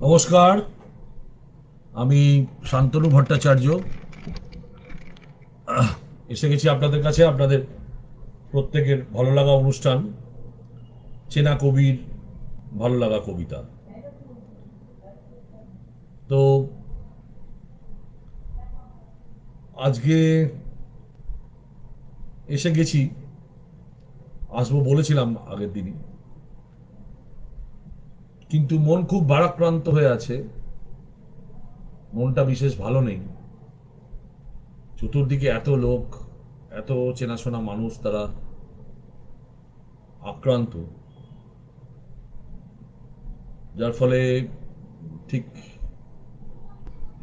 নমস্কার। আমি শান্তনু ভট্টাচার্য এসে গেছি আপনাদের কাছে। আপনাদের প্রত্যেকের ভালো লাগা অনুষ্ঠান, চেনা কবির ভালো লাগা কবিতা। তো আজকে এসে গেছি, আসবো বলেছিলাম আগের দিনই, কিন্তু মন খুব ভারাক্রান্ত হয়ে আছে। মনটা বিশেষ ভালো নেই। চতুর্দিকে এত লোক, এত চেনাশোনা মানুষ, তারা আক্রান্ত, যার ফলে ঠিক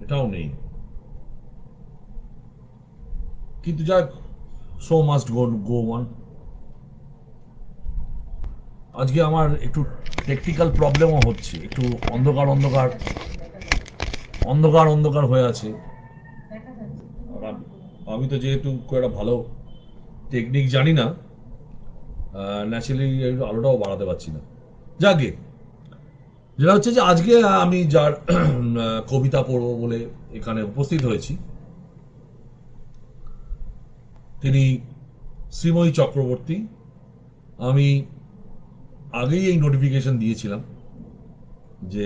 এটাও নেই। কিন্তু যাক, show must go go on. আজকে আমার একটু টেকনিক্যাল প্রবলেমও হচ্ছে, একটু অন্ধকার অন্ধকার অন্ধকার অন্ধকার হয়ে আছে। আর আমি তো যেহেতু খুব একটা ভালো টেকনিক জানি না, ন্যাচারালি আলোটাও বাড়াতে পারছি না। যাকে যেটা হচ্ছে যে আজকে আমি যার কবিতা পড়বো বলে এখানে উপস্থিত হয়েছি, তিনি শ্রীময়ী চক্রবর্তী। আমি আগেই এই নোটিফিকেশন দিয়েছিলাম যে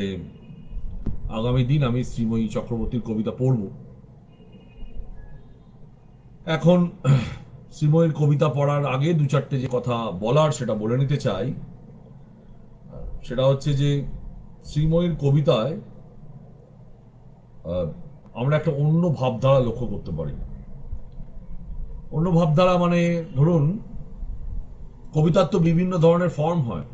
আগামী দিন আমি শ্রীময়ী চক্রবর্তীর কবিতা পড়ব। এখন শ্রীময়ীর কবিতা পড়ার আগে দু চারটে যে কথা বলার সেটা বলে নিতে চাই। সেটা হচ্ছে যে শ্রীময়ীর কবিতায় আমরা একটা অন্য ভাবধারা লক্ষ্য করতে পারি। অন্য ভাবধারা মানে, ধরুন, কবিতার তো বিভিন্ন ধরনের ফর্ম হয়।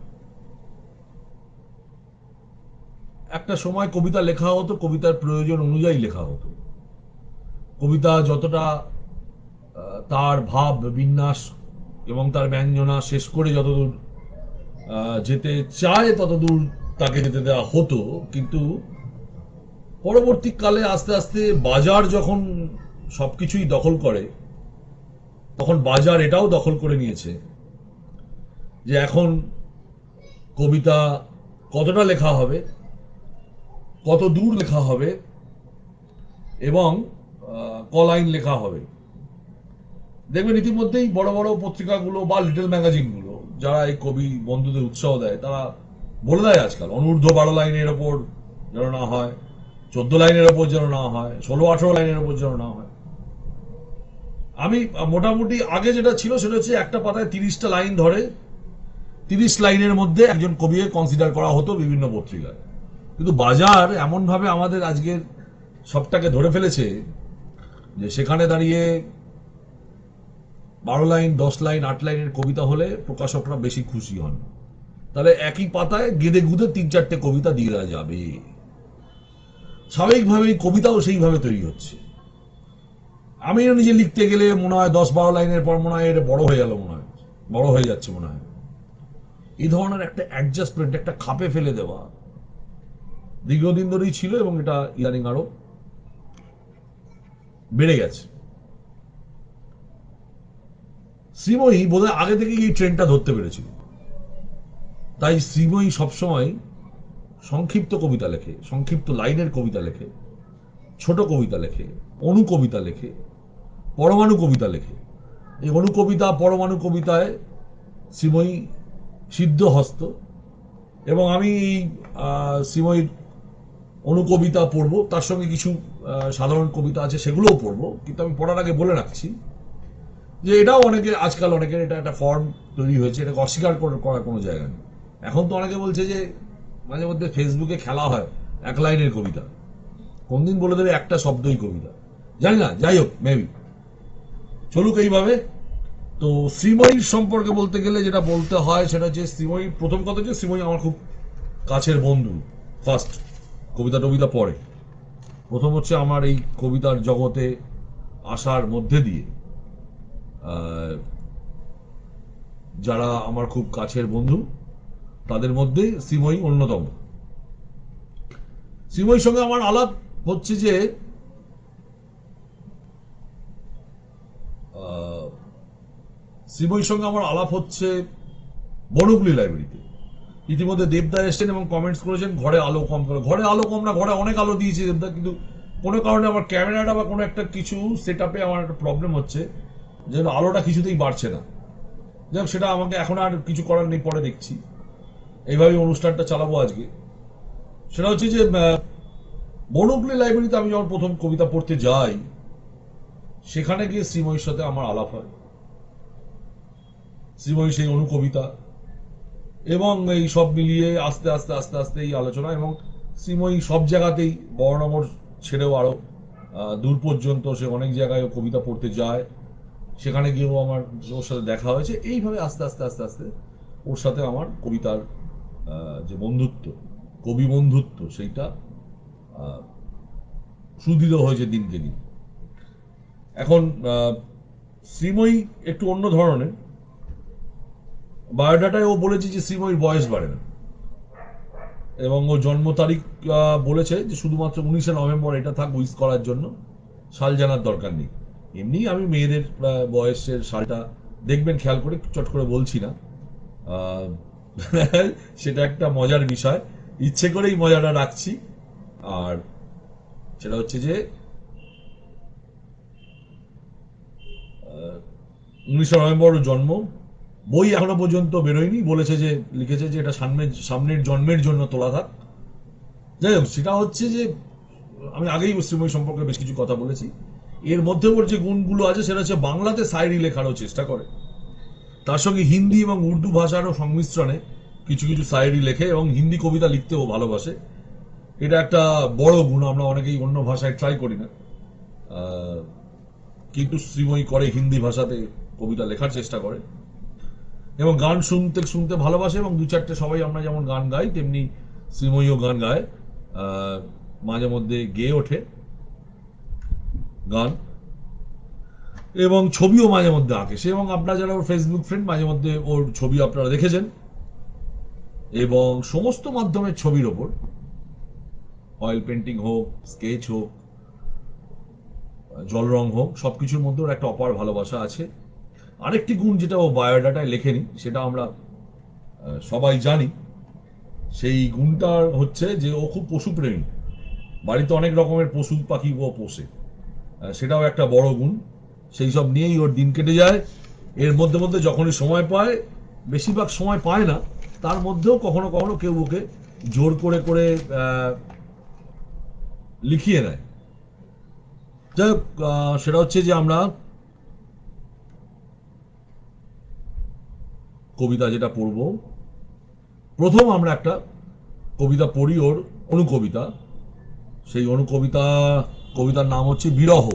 একটা সময় কবিতা লেখা হতো কবিতার প্রয়োজন অনুযায়ী লেখা হতো। কবিতা যতটা তার ভাব বিন্যাস এবং তার ব্যঞ্জনা শেষ করে যতদূর যেতে চায় ততদূর তাকে যেতে দেওয়া হতো। কিন্তু পরবর্তীকালে আস্তে আস্তে বাজার যখন সবকিছুই দখল করে, তখন বাজার এটাও দখল করে নিয়েছে যে এখন কবিতা কতটা লেখা হবে, কত দূর লেখা হবে এবং ক লাইন লেখা হবে। দেখবেন ইতিমধ্যেই বড় বড় পত্রিকাগুলো বা লিটল ম্যাগাজিনগুলো যারা এই কবি বন্ধুদের উৎসাহ দেয়, তারা বলে দেয় আজকাল অনূর্ধ্ব 12 লাইনের ওপর যেন না হয়, 14 লাইনের ওপর যেন না হয়, 16-18 লাইনের ওপর যেন না হয়। আমি মোটামুটি আগে যেটা ছিল সেটা হচ্ছে একটা পাতায় 30টা লাইন ধরে 30 লাইনের মধ্যে একজন কবিকে কনসিডার করা হতো বিভিন্ন পত্রিকায়। কিন্তু বাজার এমন ভাবে আমাদের আজকের সবটাকে ধরে ফেলেছে যে সেখানে দাঁড়িয়ে 12 লাইন, 10 লাইন, 8 লাইনের কবিতা হলে প্রকাশকরা বেশি খুশি হন। তাহলে একই পাতায় গেদে গুদে 3-4টে কবিতা দিয়ে দেওয়া যাবে। স্বাভাবিকভাবেই কবিতাও সেইভাবে তৈরি হচ্ছে। আমি নিজে লিখতে গেলে মনে হয় 10-12 লাইনের পর মনে হয় এটা বড় হয়ে গেল, মনে হয় বড় হয়ে যাচ্ছে মনে হয়। এই ধরনের একটা অ্যাডজাস্টমেন্ট, একটা খাপে ফেলে দেওয়া দীর্ঘদিন ধরেই ছিল এবং এটা ইদানিং আরো বেড়ে গেছে। শ্রীময়ী বোধহয় আগে থেকে এই ট্রেনটা ধরতে পেরেছিল। তাই শ্রীময়ী সবসময় সংক্ষিপ্ত কবিতা লেখে, সংক্ষিপ্ত লাইনের কবিতা লেখে, ছোট কবিতা লেখে, অনুকবিতা লেখে, পরমাণু কবিতা লেখে। এই অনুকবিতা পরমাণু কবিতায় শ্রীময়ী সিদ্ধহস্ত। এবং আমি এই শ্রীময়ীর অনুকবিতা পড়বো, তার সঙ্গে কিছু সাধারণ কবিতা আছে সেগুলোও পড়বো। কিন্তু আমি পড়ার আগে বলে রাখছি যে এটাও অনেকে আজকাল অনেকের এটা একটা ফর্ম তৈরি হয়েছে, এটাকে অস্বীকার করার কোনো জায়গা নেই। এখন তো অনেকে বলছে যে মাঝে মধ্যে ফেসবুকে খেলা হয় 1 লাইনের কবিতা, কোন দিন বলে দেবে একটা শব্দই কবিতা, জানি না। যাই হোক, মেবি চলুক এইভাবে। তো শ্রীময়ীর সম্পর্কে বলতে গেলে যেটা বলতে হয় সেটা হচ্ছে শ্রীময়ী, প্রথম কথা হচ্ছে শ্রীময়ী আমার খুব কাছের বন্ধু। ফার্স্ট কবিতা টবিতা পড়ে, প্রথম হচ্ছে আমার এই কবিতার জগতে আসার মধ্যে দিয়ে যারা আমার খুব কাছের বন্ধু তাদের মধ্যে শ্রীময়ী অন্যতম। শ্রীময়ীর সঙ্গে আমার আলাপ হচ্ছে যে শ্রীময়ীর সঙ্গে আমার আলাপ হচ্ছে বনগুলি লাইব্রেরিতে। ইতিমধ্যে দেবদা এসছেন এবং কমেন্টস করেছেন ঘরে আলো কম করে। ঘরে আলো কম না, ঘরে অনেক আলো দিয়েছি দেবদা, কিন্তু কোনো কারণে আমার ক্যামেরাটা বা কোনো একটা কিছু সেট আপে আমার একটা প্রবলেম হচ্ছে, যেন আলোটা কিছুতেই বাড়ছে না। যাই হোক, সেটা আমাকে এখন আর কিছু করার নেই, পরে দেখছি। এইভাবেই অনুষ্ঠানটা চালাবো আজকে। সেটা হচ্ছে যে বনকলি লাইব্রেরিতে আমি যখন প্রথম কবিতা পড়তে যাই, সেখানে গিয়ে শ্রীময়ীর সাথে আমার আলাপ হয়। শ্রীময়ী সেই অনুকবিতা এবং এই সব মিলিয়ে আস্তে আস্তে আস্তে আস্তে এই আলোচনা, এবং শ্রীময়ী সব জায়গাতেই বড়নগর ছেড়েও আরো দূর পর্যন্ত সে অনেক জায়গায় কবিতা পড়তে যায়, সেখানে গিয়েও আমার ওর সাথে দেখা হয়েছে। এইভাবে আস্তে আস্তে আস্তে আস্তে ওর সাথে আমার কবিতার যে বন্ধুত্ব, কবি বন্ধুত্ব, সেইটা সুদৃঢ় হয়েছে দিনকে দিন। এখন শ্রীময়ী একটু অন্য ধরনের। বায়োডাটায় ও বলেছে যে শ্রীময়ীর বয়স বাড়ে না, এবং ও জন্ম তারিখ বলেছে যে শুধুমাত্র 19শে নভেম্বর এটা থাক উইস করার জন্য, সাল জানার দরকার নেই। এমনি আমি মেয়েদের বয়সের সালটা দেখবেন খেয়াল করে, চট করে বলছি না, সেটা একটা মজার বিষয়, ইচ্ছে করেই মজাটা রাখছি। আর সেটা হচ্ছে যে 19শে নভেম্বর জন্ম। বই এখনো পর্যন্ত বেরোয়নি, বলেছে যে লিখেছে যে এটা সামনের জন্মের জন্য তোলা থাক। যাই হোক, সেটা হচ্ছে যে আমি আগেই শ্রীময়ী সম্পর্কে বেশ কিছু কথা বলেছি। এর মধ্যে ওর যে গুণগুলো আছে সেটা হচ্ছে বাংলাতে শায়রি লেখারও চেষ্টা করে, তার সঙ্গে হিন্দি এবং উর্দু ভাষারও সংমিশ্রণে কিছু কিছু শায়রি লেখে, এবং হিন্দি কবিতা লিখতেও ভালোবাসে। এটা একটা বড় গুণ, আমরা অনেকেই অন্য ভাষায় ট্রাই করি না, কিন্তু শ্রীময়ী করে হিন্দি ভাষাতে কবিতা লেখার চেষ্টা করে, এবং গান শুনতে শুনতে ভালোবাসে। এবং দু চারটে সবাই আমরা যেমন গান গাই, তেমনি শ্রীময়ীও গান গায়, মাঝে মধ্যে গেয়ে ওঠে গান, এবং ছবিও মাঝে মধ্যে আঁকে সে। এবং আপনারা যারা ওর ফেসবুক ফ্রেন্ড, মাঝে মধ্যে ওর ছবি আপনারা দেখেছেন। এবং সমস্ত মাধ্যমের ছবির ওপর, অয়েল পেন্টিং হোক, স্কেচ হোক, জল রং হোক, সবকিছুর মধ্যে ওর একটা অপার ভালোবাসা আছে। আরেকটি গুণ যেটা ও বায়োডাটায় লেখেনি, সেটা আমরা সবাই জানি, সেই গুণটা হচ্ছে যে ও খুব পশুপ্রেমী। বাড়িতে অনেক রকমের পশু পাখি ও পোষে, সেটাও একটা বড় গুণ। সেই সব নিয়েই ওর দিন কেটে যায়। এর মধ্যে মধ্যে যখনই সময় পায়, বেশিরভাগ সময় পায় না, তার মধ্যেও কখনো কখনো কেউ ওকে জোর করে করে লিখিয়ে নেয়। যাই হোক, সেটা হচ্ছে যে আমরা কবিতা যেটা পড়ব, প্রথম আমরা একটা কবিতা পড়ি, ওর অনুকবিতা। সেই কবিতার নাম হচ্ছে বিরহ।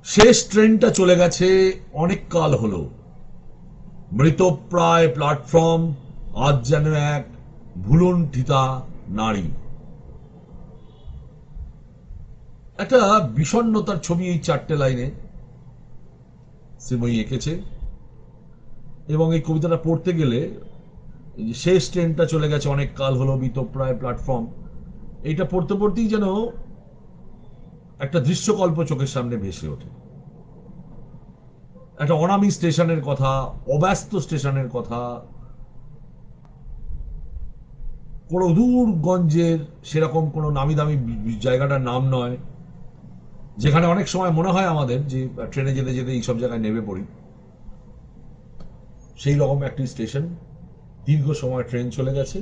শেষ ট্রেনটা চলে গেছে, অনেক কাল হলো, মৃতপ্রায় প্ল্যাটফর্ম আজ যেন এক ভুলুণ্ঠিতা নারী। একটা বিষণ্ণতার ছবি এই চারটে লাইনে শ্রীময়ী এঁকেছে। এবং এই কবিতাটা পড়তে গেলে, শেষ ট্রেনটা চলে গেছে, অনেক কাল হলো, মৃতপ্রায় প্ল্যাটফর্ম, এইটা পড়তে পড়তেই যেন একটা দৃশ্যকল্প চোখের সামনে ভেসে ওঠে। একটা অনামী স্টেশনের কথা, অব্যস্ত স্টেশনের কথা, কোনো দূরগঞ্জের সেরকম কোনো নামি দামি জায়গাটার নাম নয়, যেখানে অনেক সময় মনে হয় আমাদের যে ট্রেনে যেতে যেতে এইসব জায়গায় নেমে পড়ি। সেই রকম একটি স্টেশন, দীর্ঘ সময় ট্রেন চলে গেছে,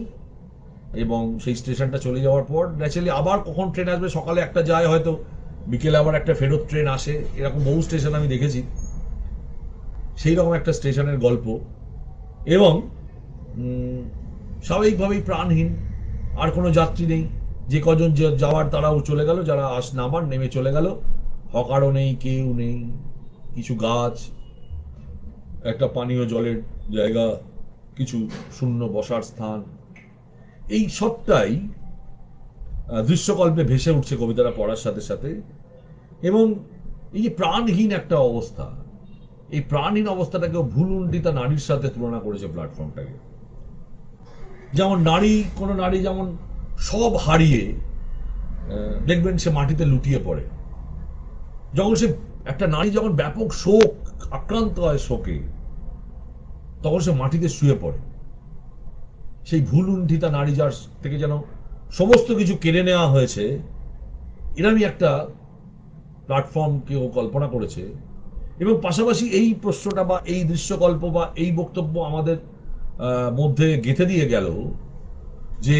এবং সেই স্টেশনটা চলে যাওয়ার পর ন্যাচারালি আবার কখন ট্রেন আসবে, সকালে একটা যায় হয়তো, বিকেলে আবার একটা ফেরত ট্রেন আসে, এরকম বহু স্টেশন আমি দেখেছি। সেই রকম একটা স্টেশনের গল্প, এবং স্বাভাবিকভাবেই প্রাণহীন, আর কোনো যাত্রী নেই, যে কজন যাওয়ার তারাও চলে গেল, যারা নামার নেমে চলে গেল, হকারও নেই, কেউ নেই, কিছু গাছ, একটা পানীয় জলের জায়গা, কিছু শূন্য বসার স্থান, এই সবটাই দৃশ্যকল্পে ভেসে উঠছে কবিতাটা পড়ার সাথে সাথে। এবং এই যে প্রাণহীন একটা অবস্থা, এই প্রাণহীন অবস্থাটাকে ভুলুণ্ঠিতা নারীর সাথে তুলনা করেছে প্ল্যাটফর্মটাকে। যেমন কোনো নারী যেমন সব হারিয়ে দেখবেন সে মাটিতে লুটিয়ে পড়ে, যখন সে একটা নারী যখন ব্যাপক শোক আক্রান্ত হয়, শোকে, তখন সে মাটিতে শুয়ে পড়ে। সেই ভুলুণ্ঠিতা নারী যার থেকে যেন সমস্ত কিছু কেড়ে নেওয়া হয়েছে, এরমই একটা প্ল্যাটফর্ম কেউ কল্পনা করেছে। এবং পাশাপাশি এই প্রশ্নটা বা এই দৃশ্যকল্প বা এই বক্তব্য আমাদের মধ্যে গেঁথে দিয়ে গেল যে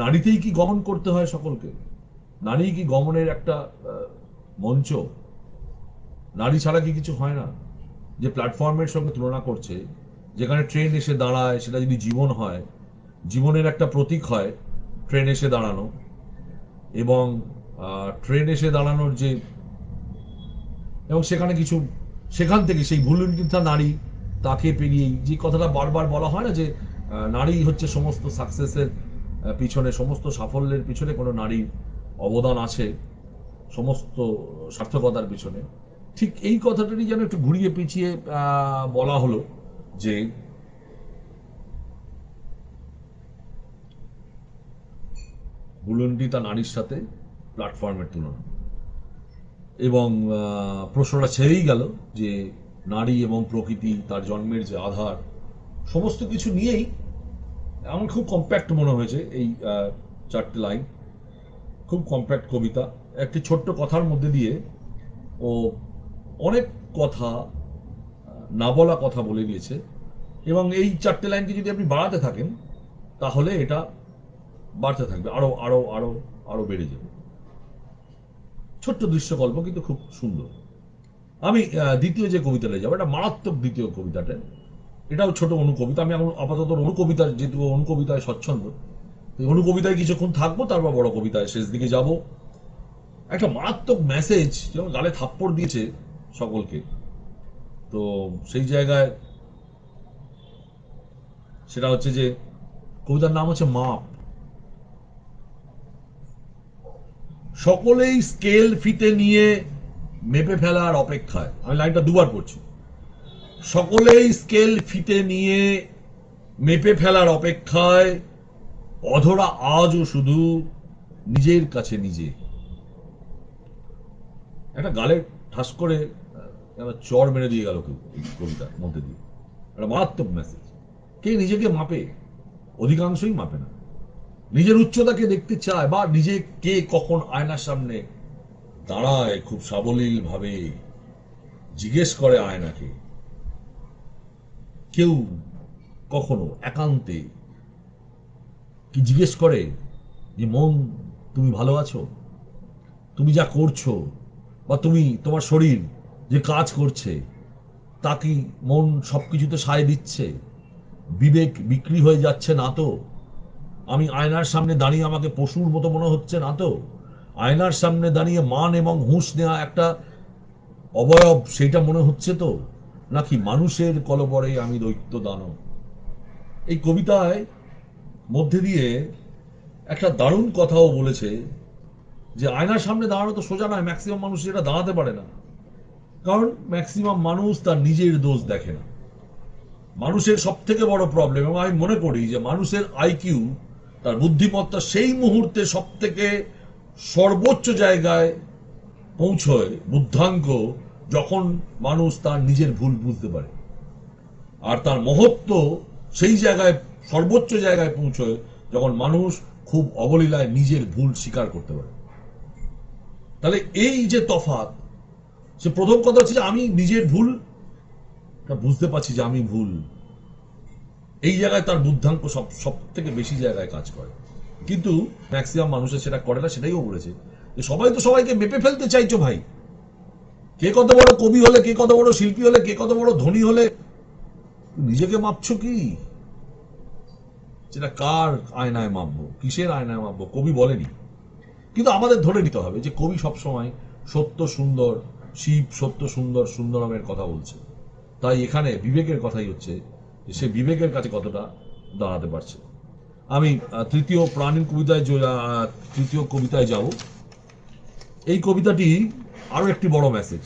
নারীতেই কি গমন করতে হয় সকলকে? নারী কি গমনের একটা মঞ্চ? নারী ছাড়া কি কিছু হয় না? যে প্ল্যাটফর্মের সঙ্গে তুলনা করছে, যেখানে ট্রেন এসে দাঁড়ায়, সেটা যদি জীবন হয়, জীবনের একটা প্রতীক হয় ট্রেন এসে দাঁড়ানো। এবং ট্রেন এসে দাঁড়ানোর যে, এবং সেখানে কিছু, সেখান থেকে সেই ভুলুণ্ঠিতা নারী, তাকে পেরিয়েই যে কথাটা বারবার বলা হয় না যে নারী হচ্ছে সমস্ত সাকসেসের পিছনে, সমস্ত সাফল্যের পিছনে কোনো নারীর অবদান আছে, সমস্ত সার্থকতার পিছনে। ঠিক এই কথাটারই যেন একটু ঘুরিয়ে পিছিয়ে বলা হলো যে ভুলুণ্ঠিতা নারীর সাথে প্ল্যাটফর্মের তুলনা। এবং প্রশ্নটা ছেড়েই গেল যে নারী এবং প্রকৃতি, তার জন্মের যে আধার, সমস্ত কিছু নিয়েই আমার খুব কম্প্যাক্ট মনে হয়েছে এই 4টে লাইন। খুব কম্প্যাক্ট কবিতা, একটি ছোট্ট কথার মধ্যে দিয়ে ও অনেক কথা, না বলা কথা বলে দিয়েছে। এবং এই 4টে লাইনকে যদি আপনি বাড়াতে থাকেন, তাহলে এটা বাড়তে থাকবে, আরো আরো আরো আরো বেড়ে যাবে। ছোট্ট দৃশ্যকল্প, কিন্তু খুব সুন্দর। আমি দ্বিতীয় যে কবিতাটা যাবো, এটা মারাত্মক দ্বিতীয় কবিতাটা। এটাও ছোট অনুকবিতা। আমি এখন আপাতত অনুকবিতার, যেহেতু অনুকবিতায় স্বচ্ছন্দ, অনুকবিতায় কিছুক্ষণ থাকবো, তারপর বড় কবিতায় শেষ দিকে যাব। একটা মারাত্মক মেসেজ, যেমন গালে থাপ্পড় দিয়েছে সকলকে। তো সেই জায়গায় সেটা হচ্ছে যে কবিতার নাম হচ্ছে মাপ। সকলেই স্কেল ফিতে নিয়ে মেপে ফেলার অপেক্ষায়, আমি লাইনটা দুবার পড়ছি, সকলেই স্কেল ফিতে নিয়ে মেপে ফেলার অপেক্ষায়, অধরা আজও শুধু নিজের কাছে নিজে। একটা গালে ঠাস করে চড় মেরে দিয়ে গেল কেউ এই কবিতার মধ্যে দিয়ে। একটা মারাত্মক মেসেজ। কে নিজেকে মাপে? অধিকাংশই মাপে না। নিজের উচ্চতাকে দেখতে চায়, বা নিজে কে কখন আয়নার সামনে দাঁড়ায় খুব সাবলীল ভাবে জিজ্ঞেস করে আয়নাকে। কেউ কখনো একান্তে কি জিজ্ঞেস করে যে মন, তুমি ভালো আছো? তুমি যা করছো, বা তুমি, তোমার শরীর যে কাজ করছে, তা কি মন সবকিছুতে সায় দিচ্ছে? বিবেক বিক্রি হয়ে যাচ্ছে না তো? আমি আয়নার সামনে দাঁড়িয়ে আমাকে পশুর মতো মনে হচ্ছে না তো? আয়নার সামনে দাঁড়িয়ে মান এবং হুঁশ নেওয়া একটা অবয়ব, সেইটা মনে হচ্ছে তো? নাকি মানুষের কলবরে আমি দৈত্য দানব? এই কবিতায় মধ্যে দিয়ে একটা দারুণ কথাও বলেছে যে আয়নার সামনে দাঁড়ানো তো সোজা নয়, ম্যাক্সিমাম মানুষ এটা দাঁড়াতে পারে না। কারণ ম্যাক্সিমাম মানুষ তার নিজের দোষ দেখে না। মানুষের সব থেকে বড় প্রবলেম, এবং আমি মনে করি যে মানুষের আইকিউ, তার বুদ্ধিমত্তা সেই মুহূর্তে সব থেকে সর্বোচ্চ জায়গায় পৌঁছয়, বুদ্ধাঙ্ক, যখন মানুষ তার নিজের ভুল বুঝতে পারে। আর তার মহত্ব সেই জায়গায়, সর্বোচ্চ জায়গায় পৌঁছয় যখন মানুষ খুব অবলীলায় নিজের ভুল স্বীকার করতে পারে। তাহলে এই যে তফাৎ, সে প্রথম কথা হচ্ছে যে আমি নিজের ভুল বুঝতে পারছি যে আমি ভুল। এই জায়গায় তার বুদ্ধাঙ্ক সব থেকে বেশি জায়গায় কাজ করে। কিন্তু ম্যাক্সিমাম মানুষের সেটা করে না। সেটাইও বলেছে যে সবাই তো সবাইকে মেপে ফেলতে চাইছো ভাই। কে কত বড় কবি হলে, কে কত বড় শিল্পী হলে, কে কত বড় ধনী হলে, নিজেকে মাপছো কি? সেটা কার আয়নায় মাপবো, কিসের আয়নায় মাপবো? কবি বলেনি। কিন্তু আমাদের ধরে নিতে হবে যে কবি সবসময় সত্য সুন্দর, শিব সত্য সুন্দর, সুন্দরমের কথা বলছে। তাই এখানে বিবেকের কথাই হচ্ছে যে সে বিবেকের কাছে কতটা দাঁড়াতে পারছে। আমি তৃতীয় প্রাণীর কবিতায়, তৃতীয় কবিতায় যাব। এই কবিতাটি আরো একটি বড় মেসেজ,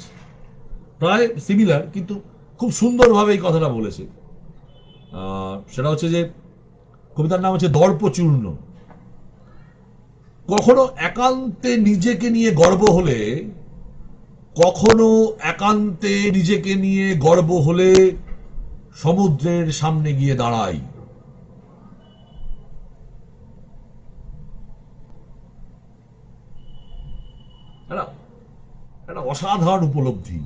প্রায় সিমিলার, কিন্তু খুব সুন্দরভাবে এই কথাটা বলেছে। সেটা হচ্ছে যে কবিতার নাম হচ্ছে দর্পচূর্ণ। কখনো একান্তে নিজেকে নিয়ে গর্ব হলে, কখনো একান্তে নিজেকে নিয়ে গর্ব হলে, সমুদ্রের সামনে গিয়ে দাঁড়াই। একটা একটা অসাধারণ উপলব্ধি,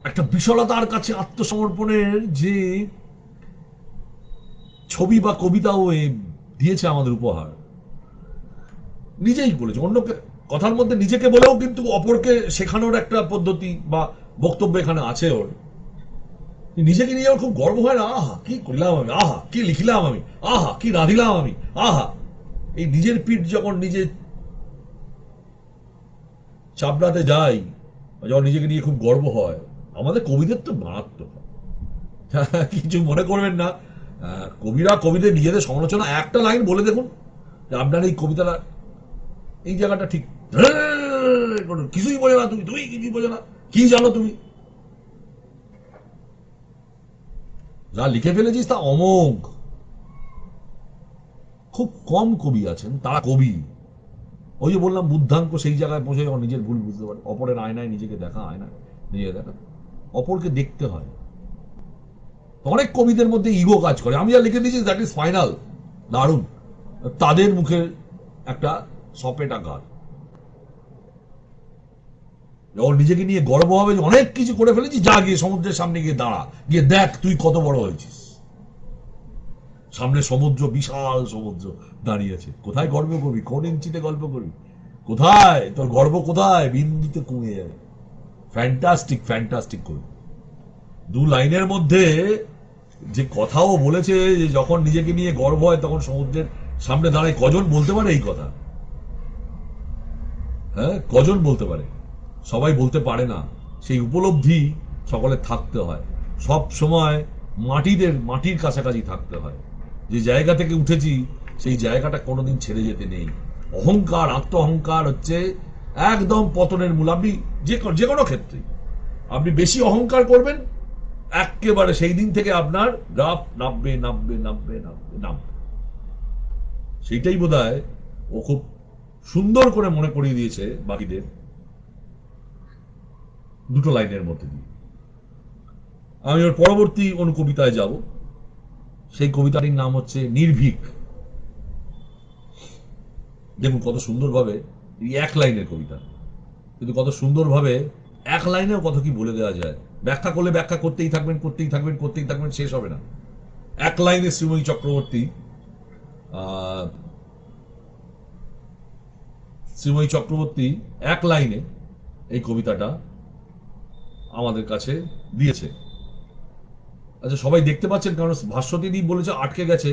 একটা বিশালতার কাছে আত্মসমর্পণের যে ছবি বা কবিতাও দিয়েছে আমাদের উপহার। নিজেই বলেছে, অন্যকে কথার মধ্যে নিজেকে বলেও কিন্তু অপরকে শেখানোর একটা পদ্ধতি বা বক্তব্য এখানে আছে ওর। নিজেকে নিয়ে ওর খুব গর্ব হয় না, আহা কি করলাম আমি, আহা কি লিখলাম আমি, আহা কি রাঁধিলাম আমি, আহা। এই নিজের পিঠ যখন নিজে চাপড়াতে যাই, যখন নিজেকে নিয়ে খুব গর্ব হয়, আমাদের কবিদের তো মারাত্মক। কিছু মনে করবেন না, কবিরা কবিদের নিজেদের সমালোচনা একটা লাইন বলে দেখুন যে আপনার এই কবিতাটা এই জায়গাটা ঠিক, কিছুই বোঝে না তুমি, তুমি কিছুই বোঝে না, কি জানো তুমি, যা লিখে ফেলেছিস তা অমোঘ। খুব কম কবি আছেন তারা কবি। ওই যে বললাম বুদ্ধাঙ্ক সেই জায়গায় পৌঁছে যখন নিজের ভুল বুঝতে পারে, অপরের আয়নায় নিজেকে দেখা, আয়নায় নিজেকে দেখা, অপরকে দেখতে হয়। অনেক কবিদের মধ্যে ইগো কাজ করে, আমি যা লিখে দিয়েছি দ্যাট ইজ ফাইনাল, দারুণ, তাদের মুখের একটা সপেটা গান। যখন নিজেকে নিয়ে গর্ব হবে যে অনেক কিছু করে ফেলেছি, যা গিয়ে সমুদ্রের সামনে গিয়ে দাঁড়া, গিয়ে দেখ তুই কত বড় হয়েছিস। সামনে সমুদ্র, বিশাল সমুদ্র দাঁড়িয়েছে, কোথায় গর্ব করবি, কোন ইঞ্চিতে গল্প করবি, কোথায় তোর গর্ব, কোথায় বিন্দুতে কমে যাবে। ফ্যান্টাস্টিক ফ্যান্টাস্টিক করবি। দু লাইনের মধ্যে যে কথাও বলেছে যে যখন নিজেকে নিয়ে গর্ব হয় তখন সমুদ্রের সামনে দাঁড়ায়, কজন বলতে পারে এই কথা? হ্যাঁ, কজন বলতে পারে? সবাই বলতে পারে না। সেই উপলব্ধি সকলের থাকতে হয়, সব সময় মাটির কাছাকাছি থাকতে হয়। যে জায়গা থেকে উঠেছি সেই জায়গাটা কোনোদিন ছেড়ে যেতে নেই। অহংকার, আত্ম অহংকার হচ্ছে একদম পতনের মূল। আপনি যে কোনো ক্ষেত্রে আপনি বেশি অহংকার করবেন, একেবারে সেই দিন থেকে আপনার গ্রাফ নামবে নামবে নামবে নামবে নামবে। সেইটাই বোধহয় ও খুব সুন্দর করে মনে করিয়ে দিয়েছে বাকিদের দুটো লাইনের মধ্যে দিয়ে। আমি ওর পরবর্তী অনুকবিতায় যাব। সেই কবিতাটির নাম হচ্ছে নির্ভীক। দেখুন কত সুন্দরভাবে, এক লাইনের কবিতা কিন্তু কত সুন্দরভাবে এক লাইনেও কত কি বলে দেওয়া যায়। ব্যাখ্যা করলে ব্যাখ্যা করতেই থাকবেন, করতেই থাকবেন, করতেই থাকবেন, শেষ হবে না। এক লাইনে শ্রীময়ী চক্রবর্তী এক লাইনে এই কবিতাটা আমাদের কাছে দিয়েছে। আচ্ছা, সবাই দেখতে পাচ্ছেন? কারণ ভাস্বতীদি বলেছে আটকে গেছে।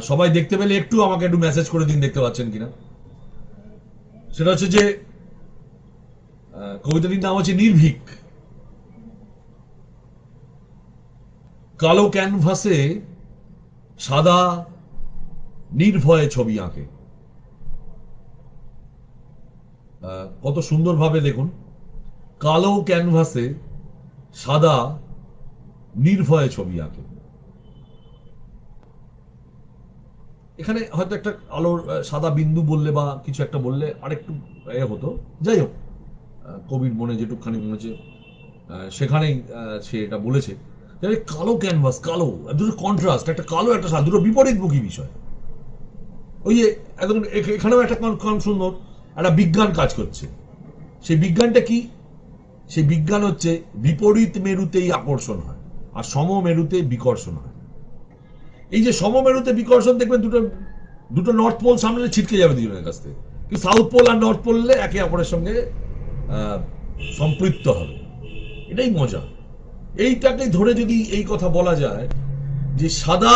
সবাই দেখতে পেলে আমাকে একটু মেসেজ করে দিন দেখতে পাচ্ছেন কিনা। সেটা হচ্ছে যে কবিতাটির নাম হচ্ছে নির্ভীক। কালো ক্যানভাসে সাদা নির্ভয়ে ছবি আঁকে। কত সুন্দরভাবে দেখুন, কালো ক্যানভাসে সাদা নির্ভয়ে ছবি আঁকে। এখানে হয়তো একটা আলোর সাদা বিন্দু বললে বা কিছু একটা বললে আরেকটু হতো। যাই হোক, কবির মনে যেটুকখানি মনে হচ্ছে সেখানেই সে এটা বলেছে। কালো ক্যানভাস, কালো, দুটো কন্ট্রাস্ট, একটা কালো একটা সাদা, দুটো বিপরীতমুখী বিষয়। ওই যে একদম এখানেও একটা সুন্দর একটা বিজ্ঞান কাজ করছে। সেই বিজ্ঞানটা কি? সেই বিজ্ঞান হচ্ছে বিপরীত মেরুতেই আকর্ষণ হয় আর সমমেরুতে বিকর্ষণ হয়। এই যে সমমেরুতে বিকর্ষণ দেখবেন, দুটো নর্থ পোল সামনে ছিটকে যাবে দুজনের কাছ থেকে, কিন্তু সাউথ পোল আর নর্থ পোলে একে অপরের সঙ্গে সম্পৃক্ত হবে। এটাই মজা। এইটাকে ধরে যদি এই কথা বলা যায় যে সাদা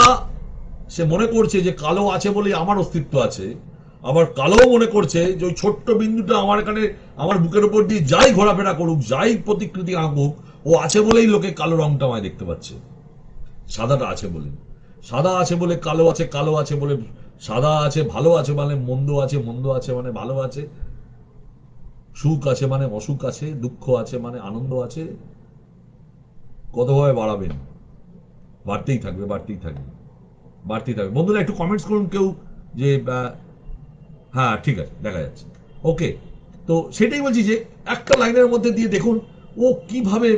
সে মনে করছে যে কালো আছে বলেই আমার অস্তিত্ব আছে, আবার কালো মনে করছে যে ওই ছোট্ট বিন্দুটা আমার এখানে আমার বুকের উপর দিয়ে যাই ঘোরাফেরা করুক, যাই প্রতিকৃতি আঁকুক, ও আছে বলেই লোকে কালো রংটা আমায় দেখতে পাচ্ছে। সাদাটা আছে বলে, সাদা আছে বলে কালো আছে, কালো আছে বলে সাদা আছে, ভালো আছে মানে মন্দ আছে, মন্দ আছে মানে ভালো আছে, সুখ আছে মানে অসুখ আছে, দুঃখ আছে মানে আনন্দ আছে। কতভাবে বাড়াবেন? বাড়তেই থাকবে, বাড়তেই থাকবে, বাড়তেই থাকবে। বন্ধুরা একটু কমেন্টস করুন কেউ যে হ্যাঁ ঠিক আছে, দেখা যাচ্ছে, ওকে। তো সেটাই বলছি যে একটা লাইনের মধ্যে দিয়ে দেখুন ও কিভাবে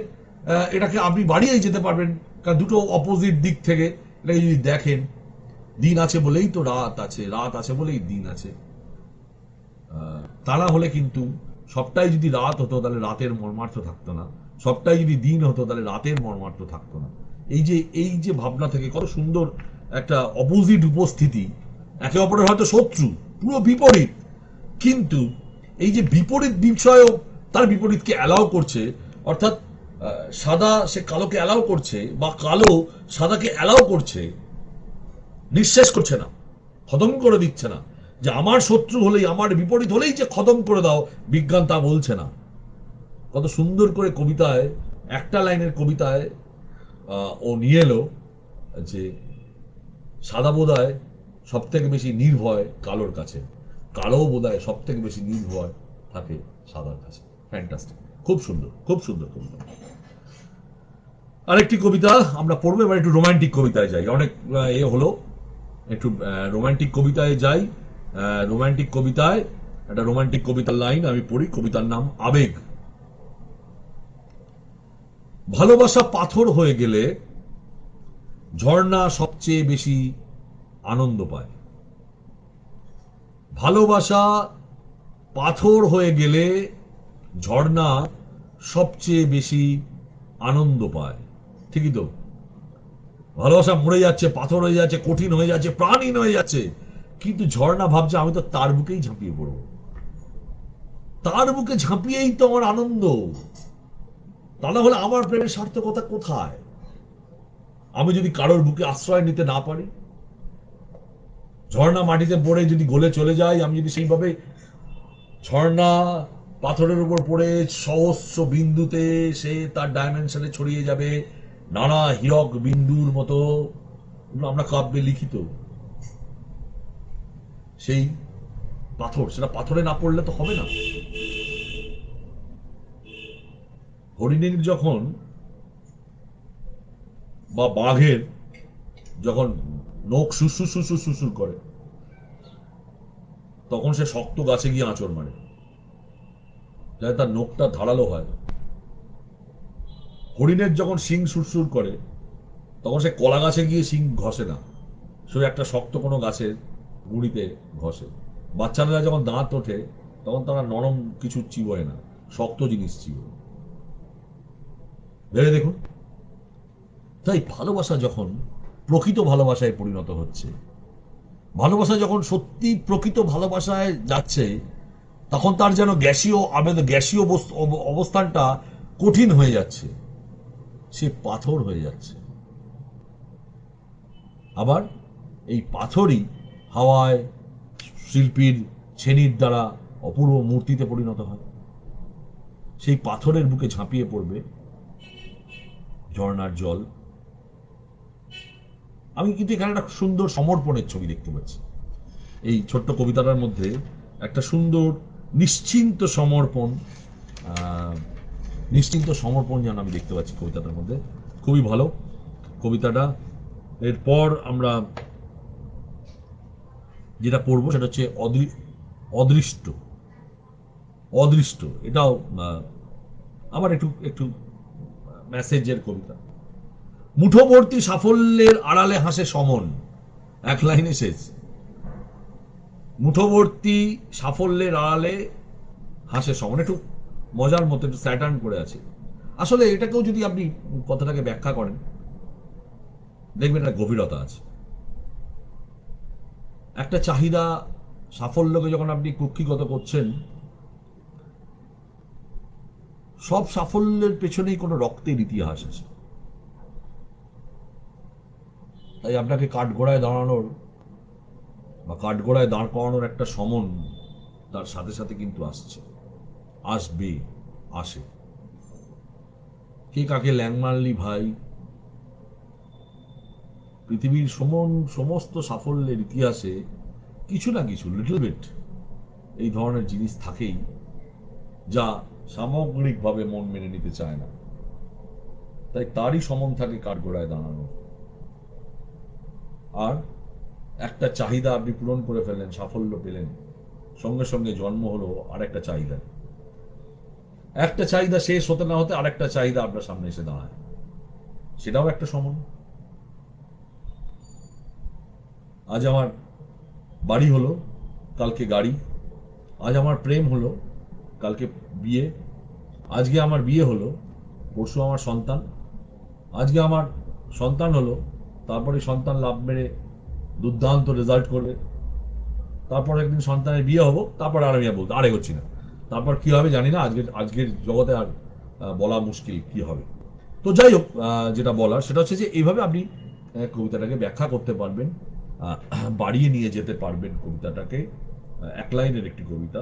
এটাকে আপনি বাড়িয়েই যেতে পারবেন, কারণ দুটো অপোজিট দিক থেকে এটাকে যদি দেখেন, দিন আছে বলেই তো রাত আছে, রাত আছে বলেই দিন আছে। তা না হলে কিন্তু সবটাই যদি রাত হতো তাহলে রাতের মর্মার্থ থাকতো না, সবটাই যদি দিন হতো তাহলে রাতের মর্মার্থ থাকতো না। এই যে ভাবনা থেকে কত সুন্দর একটা অপোজিট উপস্থিতি, একে অপরের হয়তো শত্রু, পুরো বিপরীত, কিন্তু এই যে বিপরীত বিষয়ও তার বিপরীতকে অ্যালাউ করছে, অর্থাৎ সাদা সে কালোকে অ্যালাউ করছে, বা কালো সাদাকে অ্যালাউ করছে, নিঃশেষ করছে না, খতম করে দিচ্ছে না। যে আমার শত্রু হলেই, আমার বিপরীত হলেই যে খতম করে দাও, বিজ্ঞান তা বলছে না। কত সুন্দর করে কবিতায়, একটা লাইনের কবিতায় ও নিয়ে এলো যে সাদা বোধহয় সব থেকে বেশি নির্ভয় কালোর কাছে, কালো বোধহয় সব থেকে বেশি নির্ভয় থাকে সাদার কাছে। ফ্যান্টাস্টিক, খুব সুন্দর, খুব সুন্দর কবিতা। আরেকটি কবিতা আমরা পড়বো, এবার একটু রোমান্টিক কবিতায় যাই, অনেক হলো, একটু রোমান্টিক কবিতায় যাই। রোমান্টিক কবিতায় একটা রোমান্টিক কবিতার লাইন আমি পড়ি, কবিতার নাম আবেগ। ভালোবাসা পাথর হয়ে গেলে ঝর্ণা সবচেয়ে বেশি আনন্দ পায়। ভালোবাসা পাথর হয়ে গেলে ঝর্ণা সবচেয়ে বেশি আনন্দ পায়। ঠিকই তো, ভালোবাসা মরে যাচ্ছে, পাথর হয়ে যাচ্ছে, কঠিন হয়ে যাচ্ছে, প্রাণহীন হয়ে যাচ্ছে, কিন্তু ঝর্ণা ভাবছে আমি তো তার বুকেই ঝাঁপিয়ে পড়বো, তার বুকে ঝাঁপিয়েই তো আমার আনন্দ। তা না হলে আমার প্রেমের সার্থকতা কোথায়? আমি যদি কারোর বুকে আশ্রয় নিতে না পারি, ঝর্ণা মাটিতে পড়ে যদি গলে চলে যায়, আমি যদি সেইভাবে ঝর্ণা পাথরের উপর পড়ে সহস্র বিন্দুতে সে তার ডাইমেনশনে ছড়িয়ে যাবে, নানা হীরক বিন্দুর মতো, আমরা কাব্যে লিখিত সেই পাথর, সেটা পাথরে না পড়লে তো হবে না। হরিণীর যখন বা বাঘের যখন নখ সুসুর সুসুর সুসুর করে, তখন সে শক্ত গাছে গিয়ে আঁচড় মারে, যাতে তার নখটা ধারালো হয়। হরিণের যখন শিং সুরসুর করে, তখন সে কলা গাছে গিয়ে শিং ঘষে না, সে একটা শক্ত কোনো গাছের গুঁড়িতে ঘষে। বাচ্চারা যখন দাঁত ওঠে, তখন তারা নরম কিছু চিবোয় না, শক্ত জিনিস চিবোয়। ভেবে দেখুন, তাই ভালোবাসা যখন প্রকৃত ভালোবাসায় পরিণত হচ্ছে, ভালোবাসা যখন সত্যি প্রকৃত ভালোবাসায় যাচ্ছে, তখন তার যেন গ্যাসীয় আবেদন, গ্যাসীয় অবস্থানটা কঠিন হয়ে যাচ্ছে, সে পাথর হয়ে যাচ্ছে। আবার এই পাথরই হাওয়ায় শিল্পীর ছেনির দ্বারা অপূর্ব মূর্তিতে পরিণত হয়। সেই পাথরের বুকে ঝাঁপিয়ে পড়বে ঝর্ণার জল। আমি কিন্তু এখানে একটা সুন্দর সমর্পণের ছবি দেখতে পাচ্ছি এই ছোট্ট কবিতাটার মধ্যে, একটা সুন্দর নিশ্চিন্ত সমর্পণ, নিশ্চিন্ত সমর্পণ যেন আমি দেখতে পাচ্ছি কবিতাটার মধ্যে। খুবই ভালো কবিতাটা। এরপর আমরা যেটা পড়বো সেটা হচ্ছে অদৃষ্ট। অদৃষ্ট এটাও আমার একটু একটু মেসেজের কবিতা। মুঠোবর্তী সাফল্যের আড়ালে হাসে সমন, এক লাইনে শেষ। মুঠোবর্তী সাফল্যের আড়ালে হাসে সমন, একটু মজার মতো, একটু স্যাটার্ন করে আছে। আসলে এটাকেও যদি আপনি কথাটাকে ব্যাখ্যা করেন, দেখবেন একটা গভীরতা আছে। একটা চাহিদা, সাফল্যকে যখন আপনি কক্ষিগত করছেন, সব সাফল্যের পেছনেই কোনো রক্তের ইতিহাস আছে। তাই আপনাকে কাঠগড়ায় দাঁড়ানোর বা কাঠগড়ায় দাঁড় করানোর একটা সমন তার সাথে সাথে কিন্তু আসছে, আসবে, আসে। কে কাকে ল্যাং মারলি ভাই, পৃথিবীর সমস্ত সাফল্যের ইতিহাসে কিছু না কিছু লিটল বিট এই ধরনের জিনিস থাকেই, যা সামগ্রিকভাবে মন মেনে নিতে চায় না। তাই তারই সমন থাকে কাঠগড়ায় দাঁড়ানো। আর একটা চাহিদা আপনি পূরণ করে ফেললেন, সাফল্য পেলেন, সঙ্গে সঙ্গে জন্ম হলো আর একটা চাহিদা। একটা চাহিদা শেষ হতে না হতে আরেকটা চাহিদা আপনার সামনে এসে দাঁড়ায়, সেটাও একটা সময়। আজ আমার বাড়ি হলো, কালকে গাড়ি। আজ আমার প্রেম হলো, কালকে বিয়ে। আজকে আমার বিয়ে হলো, পরশু আমার সন্তান। আজকে আমার সন্তান হলো, তারপরে সন্তান লাভ মেরে দুর্দান্ত রেজাল্ট করবে। তারপর একদিন সন্তানের বিয়ে হবো, তারপর আর আমি বলতে আর এগোচ্ছি না। তারপর কি হবে জানি না, আজকের আজকের জগতে আর বলা মুশকিল কি হবে। তো যাই হোক, যেটা বলার সেটা হচ্ছে যে এইভাবে আপনি কবিতাটাকে ব্যাখ্যা করতে পারবেন, বাড়িয়ে নিয়ে যেতে পারবেন কবিতাটাকে। এক লাইনের একটি কবিতা,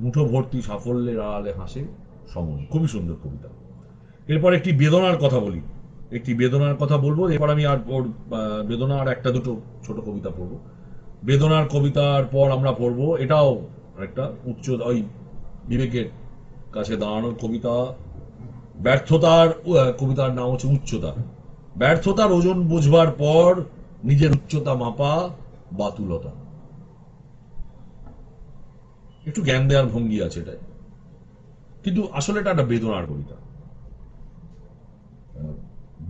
মুঠো ভর্তি সাফল্যের আড়ালে হাসে সমন, খুবই সুন্দর কবিতা। এরপর একটি বেদনার কথা বলি, একটি বেদনার কথা বলবো। এরপর আমি আর ওর বেদনার একটা দুটো ছোট কবিতা পড়বো। বেদনার কবিতার পর আমরা পড়বো, এটাও একটা উচ্চ, ওই বিবেকের কাছে দাঁড়ানোর কবিতা। ব্যর্থতার কবিতার নাম হচ্ছে উচ্চতা। ব্যর্থতার ওজন বুঝবার পর নিজের উচ্চতা মাপা বাতুলতা। একটু জ্ঞান দেওয়ার ভঙ্গি আছে এটা, কিন্তু আসলে এটা একটা বেদনার কবিতা।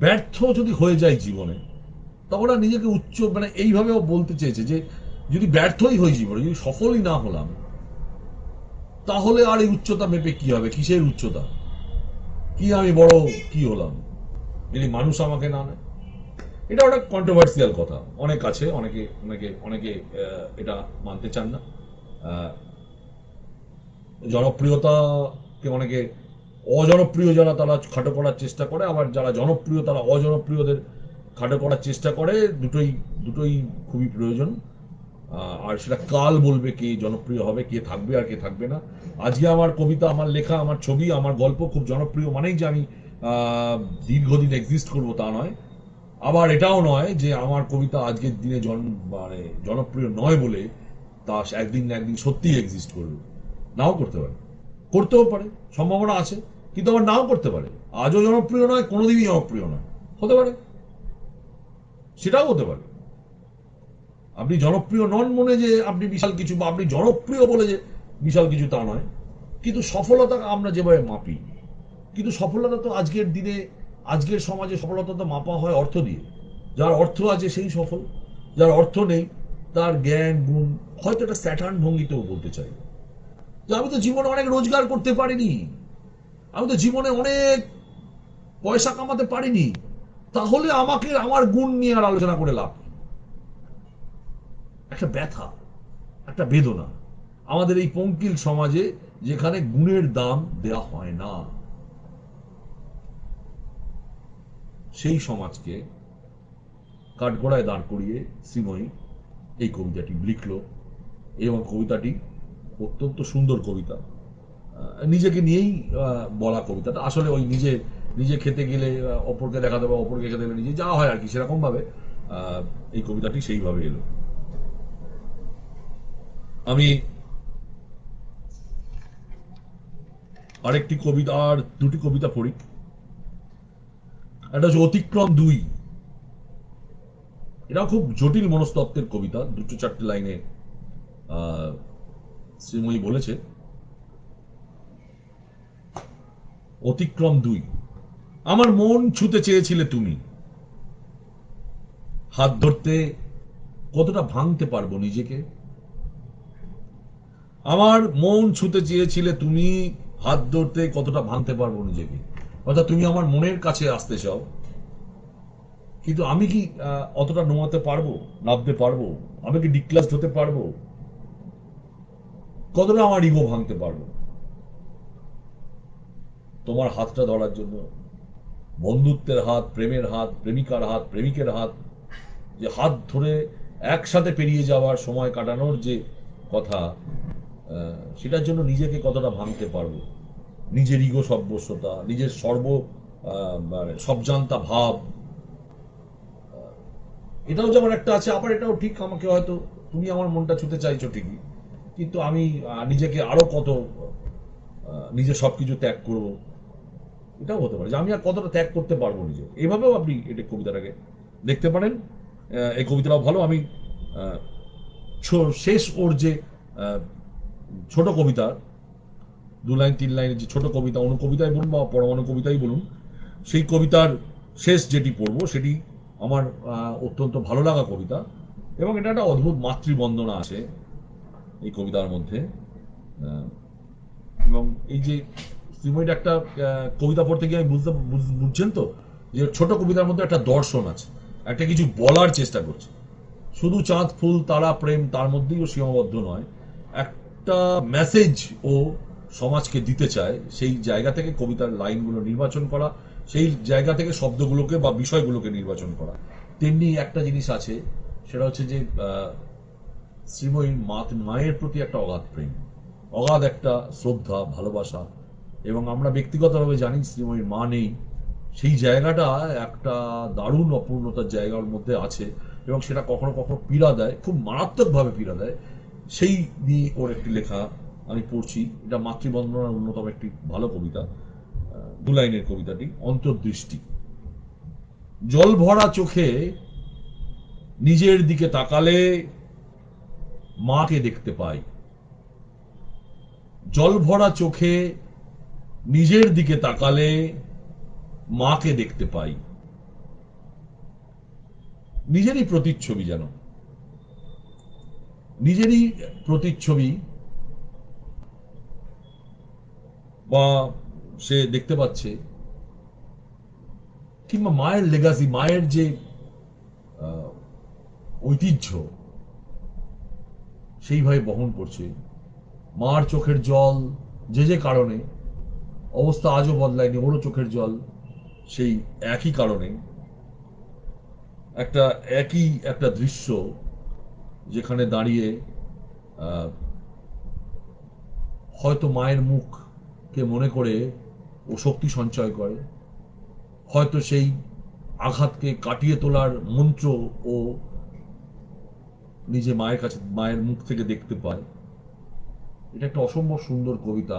ব্যর্থ যদি হয়ে যায় জীবনে, তখন আর নিজেকে উচ্চ, মানে এইভাবেও বলতে চেয়েছে যে যদি ব্যর্থই হই জীবনে, যদি সফলই না হলাম, তাহলে আর এই উচ্চতা মেপে কি হবে? কিসের উচ্চতা? কি আমি বড় কি হলাম যদি মানুষ আমাকে না নেয়? এটা একটা কন্ট্রোভার্সিয়াল কথা, অনেক আছে, অনেকে অনেকে অনেকে এটা মানতে চান না। জনপ্রিয়তাকে অনেকে অজনপ্রিয়, যারা তারা খাটো করার চেষ্টা করে, আবার যারা জনপ্রিয় তারা অজনপ্রিয়দের খাটো করার চেষ্টা করে। দুটোই দুটোই খুবই প্রয়োজন। আর সেটা কাল বলবে কে জনপ্রিয় হবে, কে থাকবে আর কে থাকবে না। আজকে আমার কবিতা, আমার লেখা, আমার ছবি, আমার গল্প খুব জনপ্রিয় মানেই যে আমি দীর্ঘদিন এক্সিস্ট করবো তা নয়। আবার এটাও নয় যে আমার কবিতা আজকের দিনে মানে জনপ্রিয় নয় বলে তা একদিন না একদিন সত্যিই এক্সিস্ট করবে। নাও করতে পারে, করতেও পারে, সম্ভাবনা আছে, কিন্তু আবার নাও করতে পারে। আজও জনপ্রিয় নয়, কোনোদিনই জনপ্রিয় নয়, হতে পারে, সেটাও হতে পারে। আপনি জনপ্রিয় নন মনে যে আপনি বিশাল কিছু, বা আপনি জনপ্রিয় বলে যে বিশাল কিছু তা নয়। কিন্তু সফলতা আমরা যেভাবে মাপি, কিন্তু সফলতা তো আজকের দিনে, আজকের সমাজে সফলতা তো মাপা হয় অর্থ দিয়ে। যার অর্থ আছে সেই সফল, যার অর্থ নেই তার জ্ঞান গুণ, হয়তো একটা স্যাটার্ন ভঙ্গিতেও বলতে চাই যে আমি তো জীবনে অনেক রোজগার করতে পারিনি, আমি তো জীবনে অনেক পয়সা কামাতে পারিনি, তাহলে আমাকে আমার গুণ নিয়ে আর আলোচনা করে লাভ। একটা ব্যথা, একটা বেদনা আমাদের এই পঙ্কিল সমাজে, যেখানে গুণের দাম দেয়া হয় না। সেই সমাজকে কাঠগড়ায় দাঁড় করিয়ে শ্রীময়ী এই কবিতাটি লিখল। এবং কবিতাটি অত্যন্ত সুন্দর কবিতা। নিজেকে নিয়েই বলা কবিতাটা, আসলে ওই নিজে নিজে খেতে গেলে অপরকে দেখাতে বা অপরকে খেতে গেলে নিজে যা হয় আর কি, সেরকম ভাবে এই কবিতাটি সেইভাবে এলো। আমি আরেকটি কবিতা, আর দুটি কবিতা পড়ি। একটা হচ্ছে অতিক্রম 2। এটা খুব জটিল মনস্তত্ত্বের কবিতা, দুটো চারটে লাইনে শ্রীময়ী বলেছে, অতিক্রম 2। আমার মন ছুতে চেয়েছিলে তুমি, হাত ধরতে কতটা ভাঙতে পারবো নিজেকে। আমার মন ছুতে চেয়েছিলে তুমি, হাত ধরতে কতটা ভাঙতে পারবো নিজেকে। অর্থাৎ তুমি আমার মনের কাছে আসতে চাও, কিন্তু আমি কি অতটা নোয়াতে পারবো, নামতে পারবো? আমি কি ডিক্লাসড হতে পারবো? কতটা আমার ইগো ভাঙতে পারবো তোমার হাতটা ধরার জন্য? বন্ধুত্বের হাত, প্রেমের হাত, প্রেমিকার হাত, প্রেমিকের হাত, যে হাত ধরে একসাথে পেরিয়ে যাওয়ার, সময় কাটানোর যে কথা, সেটার জন্য নিজেকে কতটা ভাঙতে পারবো? নিজের ইগো সব্যস্ততা, নিজের মানে সবজান্তা ভাব, এটাও যেমন একটা আছে। আবার এটাও ঠিক, আমাকে হয়তো তুমি আমার মনটা ছুতে চাইছো ঠিকই, কিন্তু আমি নিজেকে আরো কত, নিজের সবকিছু ত্যাগ করব, এটাও হতে পারে যে আমি আর কতটা ত্যাগ করতে পারবো নিজে। এইভাবেও আপনি এটা কবিতাটাকে দেখতে পারেন। এই কবিতাটাও ভালো। আমি শেষ ওর যে ছোট কবিতা দু লাইন তিন লাইনের যে ছোট কবিতা, অনুকবিতায় বলুন বা পরমাণু কবিতাই বলুন, সেই কবিতার শেষ যেটি পড়বো সেটি আমার অত্যন্ত ভালো লাগা কবিতা, এবং এটা একটা অদ্ভুত মাতৃবন্দনা আছে এই কবিতার মধ্যে। এবং এই যে শ্রীময়ীর একটা কবিতা পড়তে গিয়ে আমি বুঝছেন তো যে ছোট কবিতার মধ্যে একটা দর্শন আছে, একটা কিছু বলার চেষ্টা করছে। শুধু চাঁদ ফুল তারা প্রেম তার মধ্যেই ও সীমাবদ্ধ নয়, একটা মেসেজ ও সমাজকে দিতে চায়, সেই জায়গা থেকে কবিতার লাইনগুলো নির্বাচন করা, সেই জায়গা থেকে শব্দগুলোকে বা বিষয়গুলোকে নির্বাচন করা। তেমনি একটা জিনিস আছে, সেটা হচ্ছে যে শ্রীময়ীর মায়ের প্রতি একটা অগাধ প্রেম, অগাধ একটা শ্রদ্ধা, ভালোবাসা। এবং আমরা ব্যক্তিগতভাবে জানি শ্রীময়ীর মা নেই, সেই জায়গাটা একটা দারুণ অপূর্ণতার জায়গার মধ্যে আছে, এবং সেটা কখনো কখনো পীড়া দেয়, খুব মারাত্মকভাবে পীড়া দেয়। সেই নিয়ে ওর একটি লেখা আমি পড়ছি, এটা মাতৃবন্দনার অন্যতম একটি ভালো কবিতা, দু লাইনের কবিতাটি, অন্তর্দৃষ্টি। জল ভরা চোখে নিজের দিকে তাকালে মাকে দেখতে পাই, জল ভরা চোখে নিজের দিকে তাকালে মাকে দেখতে পাই। নিজেরই প্রতিচ্ছবি, যেন নিজেরই প্রতিচ্ছবি, বা সে দেখতে পাচ্ছে, কিংবা মায়ের লেগাসি, মায়ের যে ঐতিহ্য সেইভাবে বহন করছে। মার চোখের জল যে যে কারণে, অবস্থা আজও বদলায়নি, ওরও চোখের জল সেই একই কারণে, একই একটা দৃশ্য যেখানে দাঁড়িয়ে হয়তো মায়ের মুখকে মনে করে ও শক্তি সঞ্চয় করে, হয়তো সেই আঘাতকে কাটিয়ে তোলার মন্ত্র ও নিজে মায়ের কাছে, মায়ের মুখ থেকে দেখতে পায়। এটা একটা অসম্ভব সুন্দর কবিতা।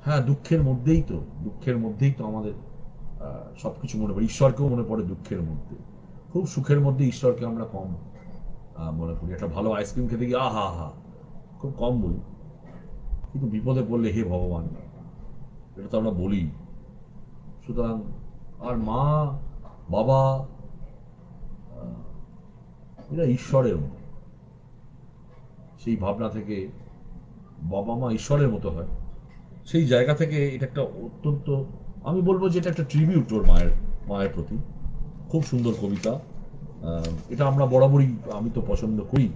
হ্যাঁ, দুঃখের মধ্যেই তো আমাদের সবকিছু মনে পড়ে, ঈশ্বরকেও মনে পড়ে দুঃখের মধ্যে। খুব সুখের মধ্যে ঈশ্বরকে আমরা কম মনে করি। একটা ভালো আইসক্রিম খেতে গিয়ে আহা হা খুব কম বলি, কিন্তু বিপদে পড়লে হে ভগবান, এটা তো আমরা বলি। সুতরাং আর মা বাবা এরা ঈশ্বরের মতো, সেই ভাবনা থেকে বাবা মা ঈশ্বরের মতো হয়, সেই জায়গা থেকে এটা একটা অত্যন্ত, আমি বলবো যে এটা একটা ট্রিবিউট ওর মায়ের প্রতি। খুব সুন্দর কবিতা। এটা আমরা বরাবরই, আমি তো পছন্দ করি,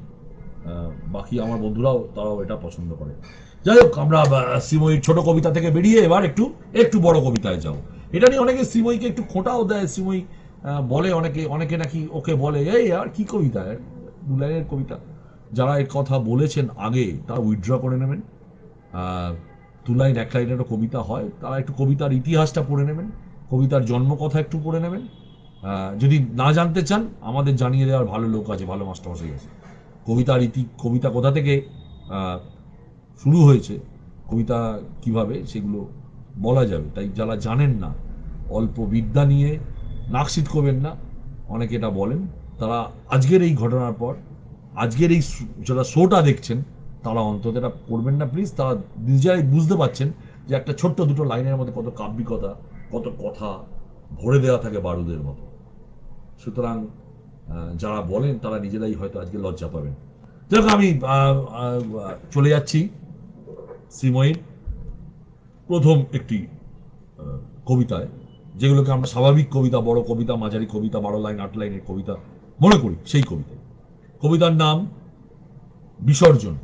বাকি আমার বন্ধুরাও তারাও এটা পছন্দ করে। যাই হোক, আমরা শ্রীময়ীর ছোট কবিতা থেকে বেরিয়ে এবার একটু একটু বড় কবিতায় যাও। এটা নিয়ে অনেকে শ্রীময়ীকে একটু খোঁটাও দেয়। শ্রীময়ী বলে, অনেকে নাকি ওকে বলে, এই আর কি কবিতা, দু লাইনের কবিতা। যারা এর কথা বলেছেন আগে তারা উইথড্র করে নেবেন। দু লাইন এক লাইনেরও কবিতা হয়, তারা একটু কবিতার ইতিহাসটা পড়ে নেবেন, কবিতার জন্মকথা একটু পড়ে নেবেন। যদি না জানতে চান, আমাদের জানিয়ে দেওয়ার ভালো লোক আছে, ভালো মাস্টারমশাই আছে। কবিতা কোথা থেকে শুরু হয়েছে, কবিতা কিভাবে, সেগুলো বলা যাবে। তাই যারা জানেন না, অল্প বিদ্যা নিয়ে নাকশিট করবেন না, অনেকে এটা বলেন, তারা আজকের এই ঘটনার পর, আজকের এই যারা শোটা দেখছেন, তারা অন্তত এটা করবেন না প্লিজ। তারা নিজেরাই বুঝতে পারছেন যে একটা ছোট্ট দুটো লাইনের মধ্যে কত কাব্যিকতা, কত কথা ভরে দেওয়া থাকে বারুদের মতো। সুতরাং যারা বলেন তারা নিজেরাই হয়তো আজকে লজ্জা পাবেন। দেখো, আমি চলে যাচ্ছি শ্রীময়ীর প্রথম একটি কবিতায়, যেগুলোকে আমরা স্বাভাবিক কবিতা, বড় কবিতা, মাঝারি কবিতা, 12 লাইন 8 লাইনের কবিতা মনে করি, সেই কবিতা। কবিতার নাম বিসর্জন।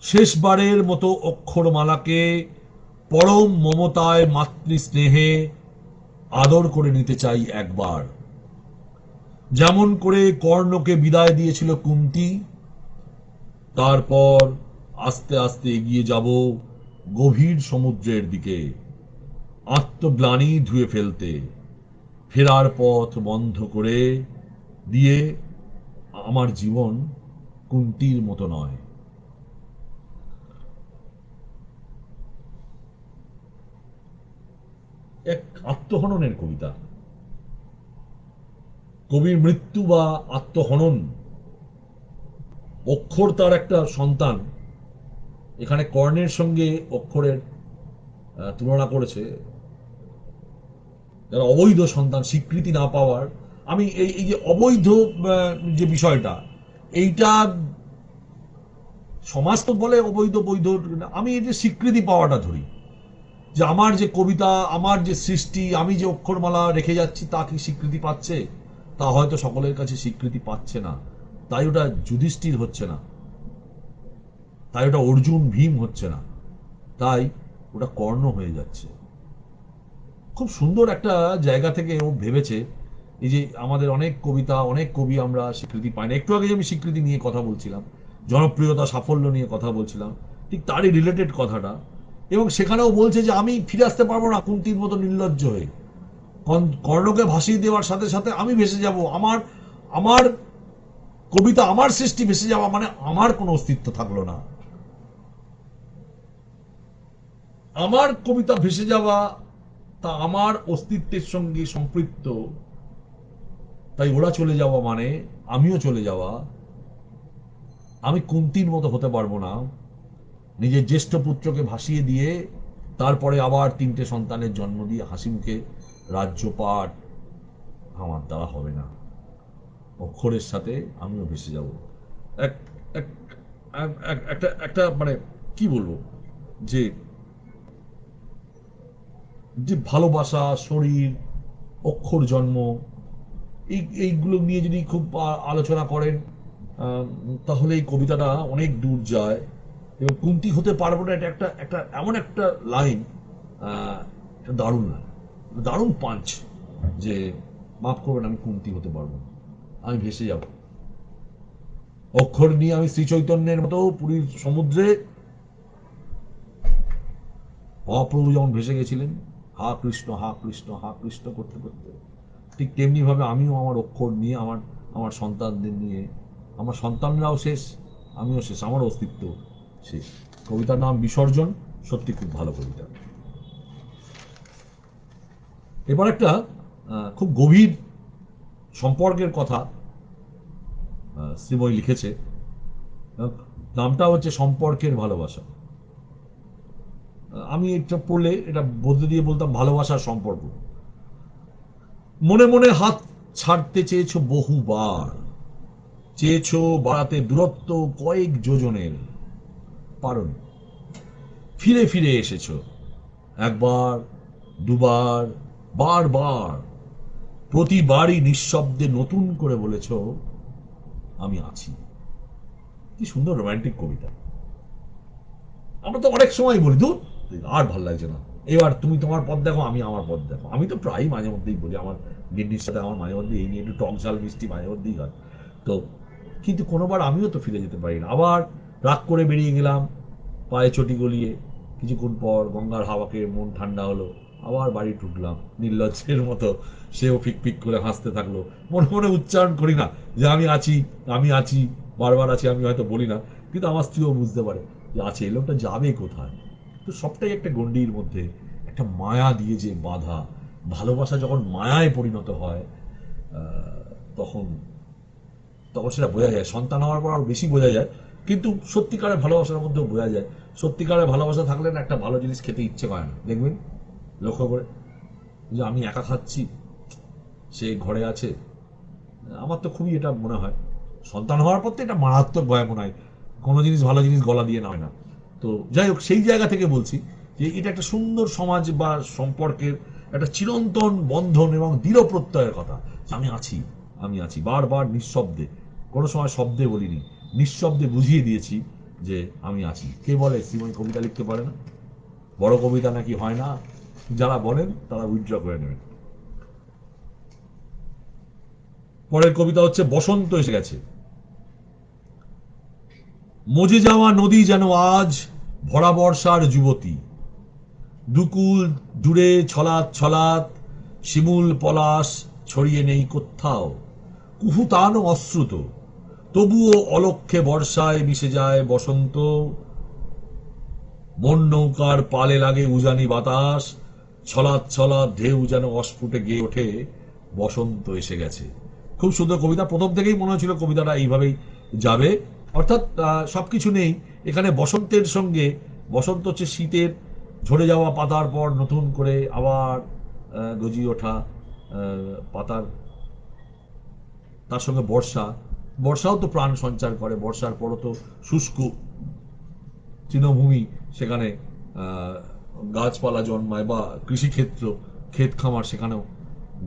শেষবারের মতো অক্ষরমালাকে পরম মমতায়, মাতৃস্নেহে আদর করে নিতে চাই একবার। যেমন করে কর্ণকে বিদায় দিয়েছিল কুন্তী, তারপর আস্তে আস্তে এগিয়ে যাব গভীর সমুদ্রের দিকে, আত্মগ্লানি ধুয়ে ফেলতে, ফেরার পথ বন্ধ করে দিয়ে আমার জীবন কুন্তীর মতো নয়। এক আত্মহননের কবিতা। কবির মৃত্যু বা আত্মহনন, অক্ষর তার একটা সন্তান, এখানে কর্ণের সঙ্গে অক্ষরের তুলনা করেছে, যারা অবৈধ সন্তান, স্বীকৃতি না পাওয়ার। আমি এই যে অবৈধ যে বিষয়টা, এইটা সমাজ তো বলে অবৈধ বৈধ, আমি এই যে স্বীকৃতি পাওয়াটা ধরি, যে আমার যে কবিতা, আমার যে সৃষ্টি, আমি যে অক্ষরমালা রেখে যাচ্ছি, তা কি স্বীকৃতি পাচ্ছে? তা হয়তো সকলের কাছে স্বীকৃতি পাচ্ছে না, তাই ওটা যুধিষ্ঠির হচ্ছে না, তাই ওটা অর্জুন ভীম হচ্ছে না, তাই ওটা কর্ণ হয়ে যাচ্ছে। খুব সুন্দর একটা জায়গা থেকে ও ভেবেছে। এই যে আমাদের অনেক কবিতা, অনেক কবি আমরা স্বীকৃতি পাই না। একটু আগে যে আমি স্বীকৃতি নিয়ে কথা বলছিলাম, জনপ্রিয়তা, সাফল্য নিয়ে কথা বলছিলাম, ঠিক তারই রিলেটেড কথাটা। এবং সেখানেও বলছে যে আমি ফিরে আসতে পারবো না কুন্তির মতো নির্লজ্জ হয়ে। কর্ণকে ভাসিয়ে দেওয়ার সাথে সাথে আমি ভেসে যাব, আমার আমার কবিতা, আমার সৃষ্টি ভেসে যাওয়া মানে আমার কোনো অস্তিত্ব থাকলো না। আমার কবিতা ভেসে যাওয়া তা আমার অস্তিত্বের সঙ্গে সম্পৃক্ত, তাই ওরা চলে যাওয়া মানে আমিও চলে যাওয়া। আমি কুন্তির মতো হতে পারবো না, নিজের জ্যেষ্ঠ পুত্রকে ভাসিয়ে দিয়ে তারপরে আবার 3টে সন্তানের জন্ম দিয়ে হাসি মুখে রাজ্যপাট আমার দ্বারা হবে না। অক্ষরের সাথে আমিও ভেসে যাব। এক একটা একটা মানে কি বলবো, যে যে ভালোবাসা, শরীর, অক্ষর জন্ম, এইগুলো নিয়ে যদি খুব আলোচনা করেন, তাহলে এই কবিতাটা অনেক দূর যায়। এবং কুন্তি হতে পারবো না, এটা একটা একটা এমন একটা লাইন, দারুণ লাইন, দারুণ পাঞ্চ, যে মাফ করবেন আমি কুন্তি হতে পারবো না, আমি ভেসে যাব। অক্ষর নিয়ে আমি শ্রী চৈতন্যের মতো পুরীর সমুদ্রে মহাপ্রভু যেমন ভেসে গেছিলেন হা কৃষ্ণ হা কৃষ্ণ হা কৃষ্ণ করতে করতে, ঠিক তেমনি ভাবে আমিও আমার অক্ষর নিয়ে, আমার আমার সন্তানদের নিয়ে, আমার সন্তানরাও শেষ, আমিও শেষ, আমার অস্তিত্ব শেষ। কবিতার নাম বিসর্জন, সত্যি খুব ভালো কবিতা। এবার একটা খুব গভীর সম্পর্কের কথা শ্রীময়ী লিখেছে। নামটা হচ্ছে সম্পর্কের ভালোবাসা। আমি এটা পড়লে এটা বদলে দিয়ে বলতাম ভালোবাসার সম্পর্ক। মনে মনে হাত ছাড়তে চেয়েছো বহুবার, চেয়েছো বাড়াতে দূরত্ব কয়েক যোজনের, পারোনি। ফিরে ফিরে এসেছো একবার, দুবার, বারবার, প্রতিবারই নিঃশব্দে নতুন করে বলেছো আমি আছি। কি সুন্দর রোমান্টিক কবিতা। আমরা তো অনেক সময় বলি দূর আর ভাল লাগছে না, এবার তুমি তোমার পথ দেখো, আমি আমার পথ দেখো। আমি তো প্রায়ই মাঝে মধ্যেই বলি, আমার গিন্নির সাথে আমার মাঝে মধ্যে এই নিয়ে একটু টক ঝাল মিষ্টি মাঝে মধ্যেই হয়। তো কিন্তু কোনোবার আমিও তো ফিরে যেতে পারি না, আবার রাগ করে বেরিয়ে গেলাম পায়ে চটি গলিয়ে, কিছুক্ষণ পর গঙ্গার হাওয়াকে মন ঠান্ডা হলো, আবার বাড়ি ঢুকলাম নির্লজ্জের মতো। সেও ফিক ফিক করে হাসতে থাকলো, মনে মনে উচ্চারণ করি না যে আমি আছি, আমি আছি, বারবার আছি আমি হয়তো বলি না, কিন্তু আমার স্ত্রীও বুঝতে পারে যে আছে, এই লোকটা যাবে কোথায়। তো সবটাই একটা গণ্ডির মধ্যে, একটা মায়া দিয়ে যে বাধা। ভালোবাসা যখন মায়ায় পরিণত হয়, তখন তখন সেটা বোঝা যায়, সন্তান হওয়ার পর আরো বেশি বোঝা যায়, কিন্তু সত্যিকারের ভালোবাসার মধ্যেও বোঝা যায়। সত্যিকারের ভালোবাসা থাকলে না একটা ভালো জিনিস খেতে ইচ্ছে করে না, দেখবেন লক্ষ্য করে, যে আমি একা খাচ্ছি, সে ঘরে আছে। আমার তো খুবই এটা মনে হয়, সন্তান হওয়ার পর তো এটা মারাত্মক ভয় মনে হয়, কোনো জিনিস ভালো জিনিস গলা দিয়ে নামে না। তো যাই হোক, সেই জায়গা থেকে বলছি যে এটা একটা সুন্দর সমাজ বা সম্পর্কের একটা চিরন্তন বন্ধন এবং দৃঢ় প্রত্যয়ের কথা। আমি আছি, আমি আছি, বারবার নিঃশব্দে, কোনো সময় শব্দে বলিনি, নিঃশব্দে বুঝিয়ে দিয়েছি যে আমি আছি। কে বলে শ্রীময়ী কবিতা লিখতে পারে না? বড় কবিতা নাকি হয় না? যারা বলেন তারা উইথড্র করে নেবেন। পরের কবিতা হচ্ছে বসন্ত এসে গেছে। মজে যাওয়া নদী যেন আজ ভরা বর্ষার যুবতী, দুকুল জুড়ে ছলাৎ ছলাৎ শিমুল পলাশ ছড়িয়ে নেই কোথাও, কুহুতান অশ্রুত, তবুও অলক্ষ্যে বর্ষায় মিশে যায় বসন্ত। মন নৌকার পালে লাগে উজানি বাতাস, ছলাৎ ছলাৎ ঢেউ যেন অস্ফুটে গেয়ে ওঠে বসন্ত এসে গেছে। খুব সুন্দর কবিতা, প্রথম থেকেই মনে হচ্ছিল কবিতাটা এইভাবেই যাবে। অর্থাৎ সবকিছু নেই এখানে। বসন্তের সঙ্গে, বসন্ত হচ্ছে শীতের ঝরে যাওয়া পাতার পর নতুন করে আবার গজিয়ে ওঠা পাতার, তার সঙ্গে বর্ষা। বর্ষাও তো প্রাণ সঞ্চার করে, বর্ষার পরও তো শুষ্ক তৃণভূমি, সেখানে গাছপালা জন্মায়, বা কৃষিক্ষেত্র, ক্ষেত খামার, সেখানেও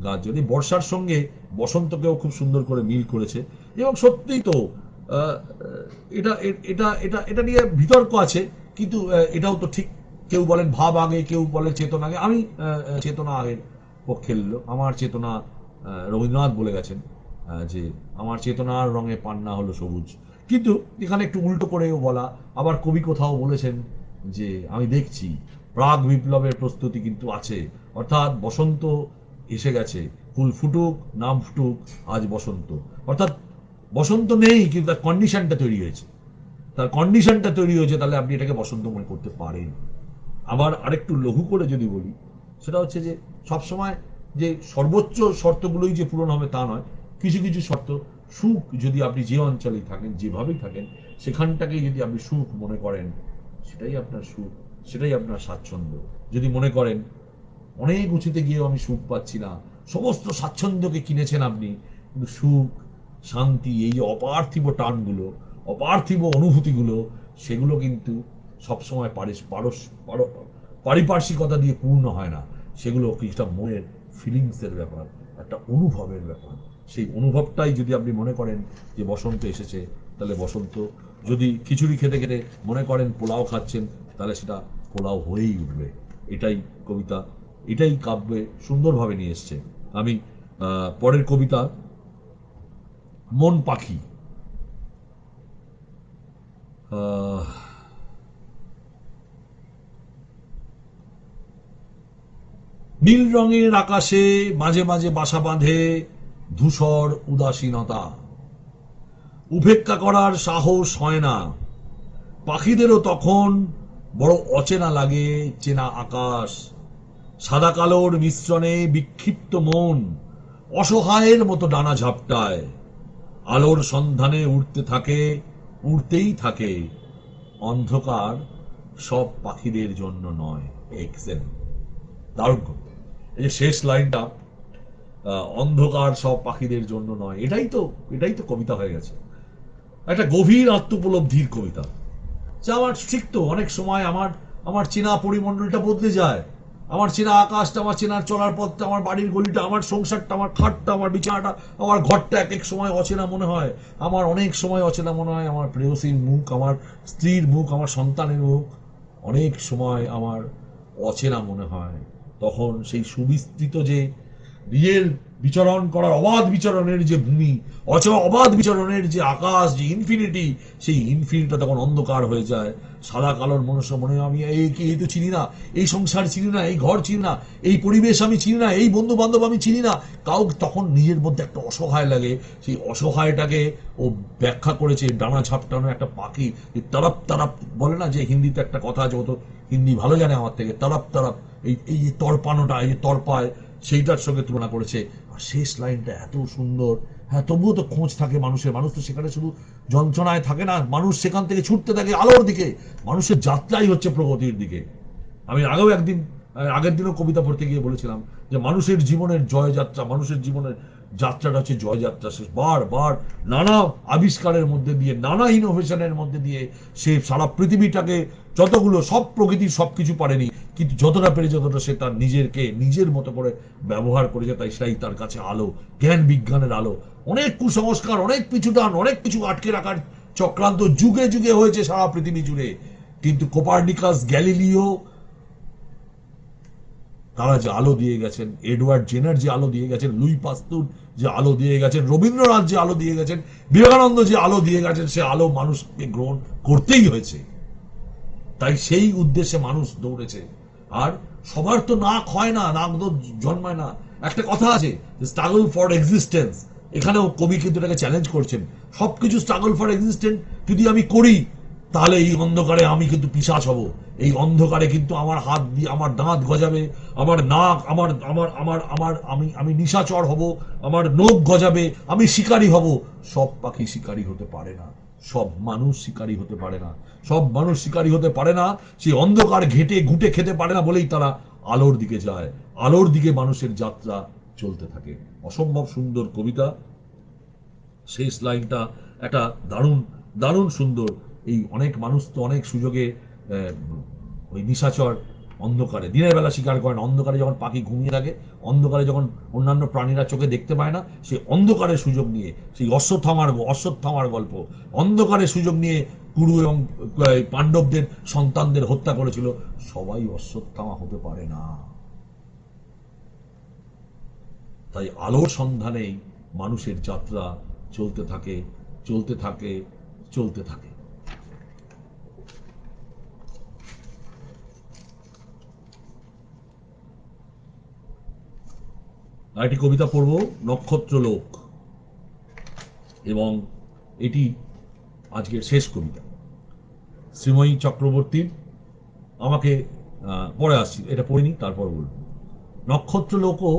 গাছ যদি। বর্ষার সঙ্গে বসন্তকেও খুব সুন্দর করে মিল করেছে। এবং সত্যিই তো এটা এটা এটা এটা নিয়ে বিতর্ক আছে, কিন্তু এটাও তো ঠিক। কেউ বলেন ভাব আগে, কেউ বলে চেতনা আগে। আমি চেতনা আগের পক্ষের লোক। আমার চেতনা, রবীন্দ্রনাথ বলে গেছেন যে আমার চেতনার রঙে পান্না হলো সবুজ। কিন্তু এখানে একটু উল্টো করেও বলা। আবার কবি কোথাও বলেছেন যে আমি দেখছি প্রাগ বিপ্লবের প্রস্তুতি কিন্তু আছে, অর্থাৎ বসন্ত এসে গেছে, ফুল ফুটুক নাম ফুটুক আজ বসন্ত। অর্থাৎ বসন্ত নেই, কিন্তু তার কন্ডিশনটা তৈরি হয়েছে, তার কন্ডিশনটা তৈরি হয়েছে, তাহলে আপনি এটাকে বসন্ত মনে করতে পারেন। আবার আরেকটু লঘু করে যদি বলি, সেটা হচ্ছে যে সবসময় যে সর্বোচ্চ শর্তগুলোই যে পূরণ হবে তা নয়। কিছু কিছু শর্ত, সুখ যদি আপনি যে অঞ্চলেই থাকেন, যেভাবেই থাকেন, সেখানটাকেই যদি আপনি সুখ মনে করেন, সেটাই আপনার সুখ, সেটাই আপনার স্বাচ্ছন্দ্য। যদি মনে করেন অনেক উঁচুতে গিয়েও আমি সুখ পাচ্ছি না, সমস্ত স্বাচ্ছন্দ্যকে কিনেছেন আপনি, কিন্তু সুখ, শান্তি, এই যে অপার্থিব টানগুলো, অপার্থিব অনুভূতিগুলো, সেগুলো কিন্তু সবসময় পারিপার্শ্বিকতা দিয়ে পূর্ণ হয় না। সেগুলো কিছুটা মনের ফিলিংসের ব্যাপার, একটা অনুভবের ব্যাপার। সেই অনুভবটাই যদি আপনি মনে করেন যে বসন্ত এসেছে, তাহলে বসন্ত। যদি খিচুড়ি খেতে খেতে মনে করেন পোলাও খাচ্ছেন, তাহলে সেটা পোলাও হয়েই উঠবে। এটাই কবিতা, এটাই কাব্যে সুন্দরভাবে নিয়ে এসছে। আমি পরের কবিতা মন পাখি। নীল রঙের আকাশে মাঝে মাঝে বাসা বাঁধে ধূসর উদাসীনতা, উপেক্ষা করার সাহস হয় না। পাখিদেরও তখন বড় অচেনা লাগে চেনা আকাশ। সাদা কালোর মিশ্রণে বিক্ষিপ্ত মন অসহায়ের মতো ডানা ঝাপটায়, আলোর সন্ধানে উড়তে থাকে, উড়তেই থাকে। অন্ধকার সব পাখিদের জন্য নয়। এক্সেলেন্ট, দারুণ। এই যে শেষ লাইনটা, অন্ধকার সব পাখিদের জন্য নয়, এটাই তো কবিতা হয়ে গেছে, একটা গভীর আত্মোপলব্ধির কবিতা। যে আমার ঠিক তো অনেক সময় আমার আমার চেনা পরিমণ্ডলটা বদলে যায়, আমার চেনা আকাশটা, আমার চেনার চলার পথটা, আমার বাড়ির গলিটা, আমার সংসারটা, আমার খাটটা, আমার বিছানাটা, আমার ঘরটা এক এক সময় অচেনা মনে হয়। আমার অনেক সময় অচেনা মনে হয় আমার প্রেয়সীর মুখ, আমার স্ত্রীর মুখ, আমার সন্তানের মুখ অনেক সময় আমার অচেনা মনে হয়। তখন সেই সুবিস্তৃত যে নিজের বিচরণ করার, অবাধ বিচরণের যে ভূমি, অবাধ বিচরণের যে আকাশ, যে ইনফিনিটি, সেই ইনফিনিটিটা তখন অন্ধকার হয়ে যায়। সাদা কালোর মনুষ্য মনে হয় আমি এই তো চিনি না, এই সংসার চিনি না, এই ঘর চিনি না, এই পরিবেশ আমি চিনি না, এই বন্ধু বান্ধব আমি চিনি না। তখন নিজের মধ্যে একটা অসহায় লাগে। সেই অসহায়টাকে ও ব্যাখ্যা করেছে ডানা ঝাপটানো একটা পাখি, তারাপ তারাপ বলে না, যে হিন্দিতে একটা কথা আছে, ও তো হিন্দি ভালো জানে আমার থেকে, তারাপ তারাপ, এই যে তরপানোটা, এই যে তরপায়, সেইটার সঙ্গে তুলনা করেছে। আর শেষ লাইনটা এত সুন্দর। হ্যাঁ, তবুও তো খোঁজ থাকে মানুষের, মানুষ তো সেখানে শুধু যন্ত্রণায় থাকে না, মানুষ সেখান থেকে ছুটতে থাকে আলোর দিকে। মানুষের যাত্রাই হচ্ছে প্রগতির দিকে। আমি আগের দিনও কবিতা পড়তে গিয়ে বলেছিলাম যে মানুষের জীবনের জয়যাত্রা, মানুষের জীবনের যাত্রাটা হচ্ছে জয়যাত্রা। সে বার নানা আবিষ্কারের মধ্যে দিয়ে, নানা ইনোভেশনের মধ্যে দিয়ে সে সারা পৃথিবীটাকে, যতগুলো সব প্রকৃতির সবকিছু পারেনি, কিন্তু যতটা পেরে, যতটা সে তার নিজের মতো করে ব্যবহার করেছে, তাই সেটাই তার কাছে আলো, জ্ঞান বিজ্ঞানের আলো। অনেক কুসংস্কার, অনেক পিছুটান, অনেক কিছু আটকে রাখার চক্রান্ত যুগে যুগে হয়েছে সারা পৃথিবী জুড়ে, কিন্তু কোপার্নিকাস, গ্যালিলিও, তারা যে আলো দিয়ে গেছেন, এডওয়ার্ড জেনার যে আলো দিয়ে গেছেন, লুই পাস্তুর যে আলো দিয়ে গেছেন, রবীন্দ্রনাথ যে আলো দিয়ে গেছেন, বিবেকানন্দ যে আলো দিয়ে গেছেন, সে আলো মানুষকে গ্রহণ করতেই হয়েছে। তাই সেই উদ্দেশ্যে মানুষ দৌড়েছে। আর সবার তো নাক হয় না, নাক তো জন্মায় না। একটা কথা আছে, স্ট্রাগল ফর এক্সিস্টেন্স। এখানেও কবি কিন্তু এটাকে চ্যালেঞ্জ করছেন। সবকিছু স্ট্রাগল ফর এক্সিস্টেন্স যদি আমি করি, তাহলে এই অন্ধকারে আমি কিন্তু পিশাচ হব। এই অন্ধকারে কিন্তু আমার হাত দিয়ে আমার দাঁত গজাবে, আমার নাক, আমার আমার আমার আমার আমি আমি নিশাচর হব, আমার নখ গজাবে, আমি শিকারী হব। সব পাখি শিকারী হতে পারে না, সব মানুষ শিকারী হতে পারে না, সব মানুষ শিকারী হতে পারে না, সেই অন্ধকার ঘেটে ঘুটে খেতে পারে না বলেই তারা আলোর দিকে যায়, আলোর দিকে মানুষের যাত্রা চলতে থাকে। অসম্ভব সুন্দর কবিতা। শেষ লাইনটা একটা দারুণ দারুণ সুন্দর। এই অনেক মানুষ তো অনেক সুযোগে ওই নিশাচর অন্ধকারে দিনের বেলা শিকার করে না, অন্ধকারে যখন পাখি ঘুমিয়ে থাকে, অন্ধকারে যখন অন্যান্য প্রাণীরা চোখে দেখতে পায় না, সেই অন্ধকারের সুযোগ নিয়ে সেই অশ্বত্থামার গল্প, অন্ধকারের সুযোগ নিয়ে কুরু এবং পাণ্ডবদের সন্তানদের হত্যা করেছিল। সবাই অশ্বত্থামা হতে পারে না। তাই আলোর সন্ধানেই মানুষের যাত্রা চলতে থাকে, চলতে থাকে, চলতে থাকে। আরেকটি কবিতা পড়ব, নক্ষত্রলোক, এবং এটি আজকের শেষ কবিতা শ্রীময়ী চক্রবর্তীর। আমাকে পরে আসছি, এটা পড়িনি তারপর বলবো। নক্ষত্রলোকও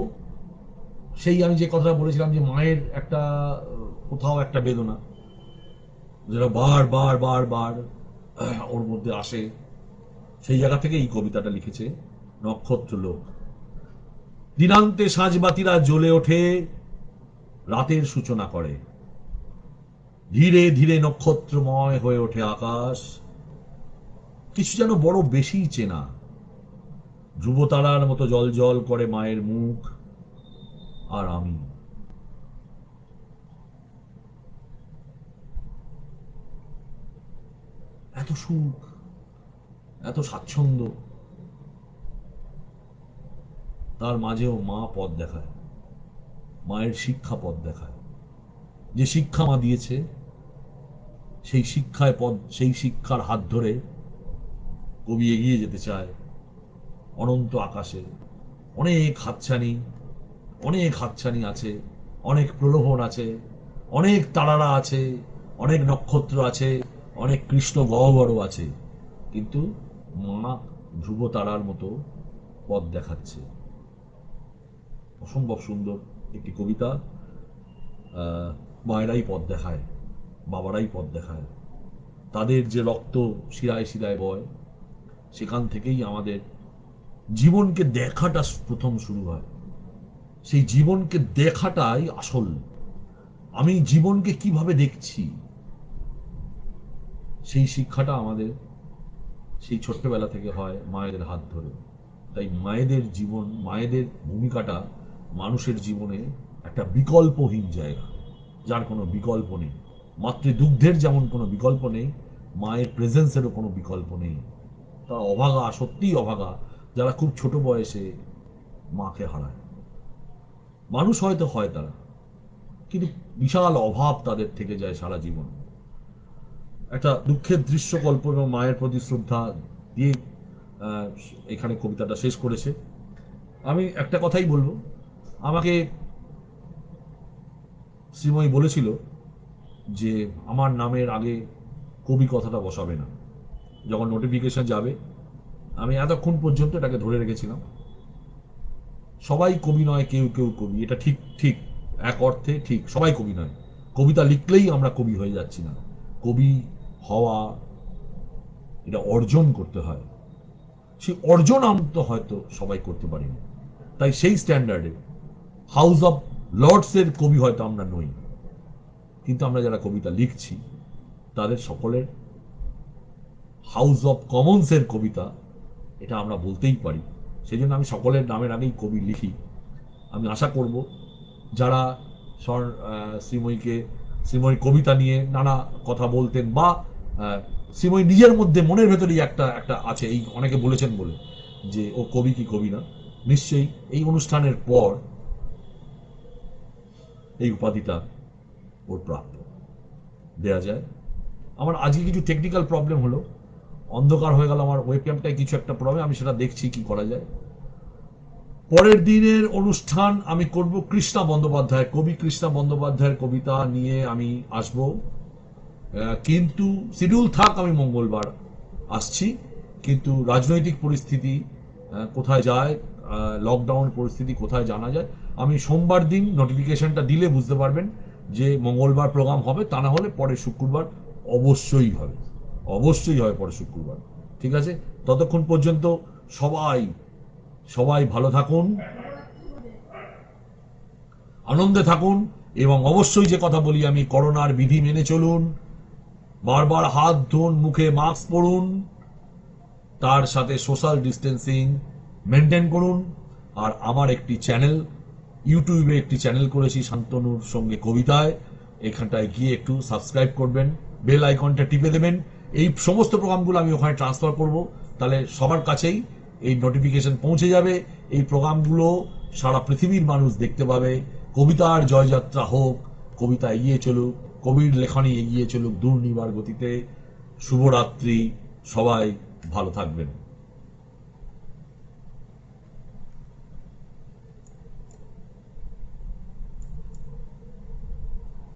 সেই আমি যে কথাটা বলেছিলাম যে মায়ের একটা কোথাও একটা বেদনা যেটা বার বার বার বার ওর মধ্যে আসে, সেই জায়গা থেকে এই কবিতাটা লিখেছে নক্ষত্রলোক। দিনান্তে সাঁঝবাতিরা জ্বলে ওঠে, রাতের সূচনা করে, ধীরে ধীরে নক্ষত্রময় হয়ে ওঠে আকাশ, কিছু যেন বড় বেশি চেনা, ধ্রুবতারার মতো জল জল করে মায়ের মুখ আর আমি। এত সুখ, এত স্বাচ্ছন্দ্য, তার মাঝেও মা পথ দেখায়, মায়ের শিক্ষা পথ দেখায়। যে শিক্ষা মা দিয়েছে সেই শিক্ষায় পথ, সেই শিক্ষার হাত ধরে কবি এগিয়ে যেতে চায় অনন্ত আকাশে। অনেক হাতছানি, অনেক হাতছানি আছে, অনেক প্রলোভন আছে, অনেক তারারা আছে, অনেক নক্ষত্র আছে, অনেক কৃষ্ণ গহ্বরও আছে, কিন্তু মা ধ্রুব তারার মতো পথ দেখাচ্ছে। অসম্ভব সুন্দর একটি কবিতা। মায়েরাই পথ দেখায়, বাবারাই পথ দেখায়, তাদের যে রক্ত শিরায় শিরায় বয়, সেখান থেকেই আমাদের জীবনকে দেখাটা প্রথম শুরু হয়। সেই জীবনকে দেখাটাই আসল। আমি জীবনকে কিভাবে দেখছি, সেই শিক্ষাটা আমাদের সেই ছোট্টবেলা থেকে হয় মায়েদের হাত ধরে। তাই মায়েদের জীবন, মায়েদের ভূমিকাটা মানুষের জীবনে একটা বিকল্পহীন জায়গা, যার কোনো বিকল্প নেই। মাতৃদুগ্ধের যেমন কোনো বিকল্প নেই, মায়ের প্রেজেন্সেরও কোনো বিকল্প নেই। তারা অভাগা, সত্যিই অভাগা, যারা খুব ছোট বয়সে মাকে হারায়। মানুষ হয়তো হয় তারা, কিন্তু বিশাল অভাব তাদের থেকে যায় সারা জীবন। একটা দুঃখের দৃশ্যকল্প এবং মায়ের প্রতি শ্রদ্ধা দিয়ে এখানে কবিতাটা শেষ করেছে। আমি একটা কথাই বলবো, আমাকে শ্রীময়ী বলেছিল যে আমার নামের আগে কবি কথাটা বসাবে না, যখন নোটিফিকেশন যাবে। আমি এতক্ষণ পর্যন্ত এটাকে ধরে রেখেছিলাম। সবাই কবি নয়, কেউ কেউ কবি, এটা ঠিক ঠিক, এক অর্থে ঠিক, সবাই কবি নয়। কবিতা লিখলেই আমরা কবি হয়ে যাচ্ছি না। কবি হওয়া এটা অর্জন করতে হয়, সেই অর্জন আমরা হয়তো সবাই করতে পারিনি। তাই সেই স্ট্যান্ডার্ডে হাউস অফ লর্ডস এর কবি হয়তো আমরা নই, কিন্তু আমরা যারা কবিতা লিখছি তাদের সকলের হাউস অফ কমন্স এর কবিতা, এটা আমরা বলতেই পারি। সেই জন্য আমি সকলের নামের আগেই কবি লিখি। আমি আশা করব যারা শ্রীময়ীকে, শ্রীময়ী কবিতা নিয়ে নানা কথা বলতেন, বা শ্রীময়ী নিজের মধ্যে মনের ভেতরেই একটা একটা আছে, এই অনেকে বলেছেন বলে যে ও কবি কি কবি না, নিশ্চয়ই এই অনুষ্ঠানের পর এই উপাধিটা ওর প্রাপ্য দেয়া যায়। আমার আজকে কিছু টেকনিক্যাল প্রবলেম হলো, অন্ধকার হয়ে গেল আমার ওয়েবক্যামটায়, কিছু একটা প্রবলেম, আমি সেটা দেখছি কি করা যায়। পরের দিনের অনুষ্ঠান আমি করব কৃষ্ণা বন্দ্যোপাধ্যায়, কবি কৃষ্ণা বন্দ্যোপাধ্যায়ের কবিতা নিয়ে আমি আসব, কিন্তু শিডিউল থাক আমি মঙ্গলবার আসছি। কিন্তু রাজনৈতিক পরিস্থিতি কোথায় যায়, লকডাউন পরিস্থিতি কোথায় জানা যায়। আমি সোমবার দিন নোটিফিকেশনটা দিলে বুঝতে পারবেন যে মঙ্গলবার প্রোগ্রাম হবে, তা না হলে পরের শুক্রবার অবশ্যই হবে, অবশ্যই হবে পরের শুক্রবার। ঠিক আছে, ততক্ষণ পর্যন্ত সবাই সবাই ভালো থাকুন, আনন্দে থাকুন, এবং অবশ্যই যে কথা বলি আমি, করোনার বিধি মেনে চলুন, বারবার হাত ধুন, মুখে মাস্ক পরুন, তার সাথে সোশ্যাল ডিস্টেন্সিং মেনটেন করুন। আর আমার একটি চ্যানেল, ইউটিউবে একটি চ্যানেল করেছি শান্তনুর সঙ্গে কবিতায়, এখানটায় গিয়ে একটু সাবস্ক্রাইব করবেন, বেল আইকনটা টিপে দেবেন। এই সমস্ত প্রোগ্রামগুলো আমি ওখানে ট্রান্সফার করব, তাহলে সবার কাছেই এই নোটিফিকেশন পৌঁছে যাবে। এই প্রোগ্রামগুলো সারা পৃথিবীর মানুষ দেখতে পাবে। কবিতার জয়যাত্রা হোক, কবিতা এগিয়ে চলুক, কবির লেখনী এগিয়ে চলুক দুর্নিবার গতিতে। শুভরাত্রি, সবাই ভালো থাকবেন।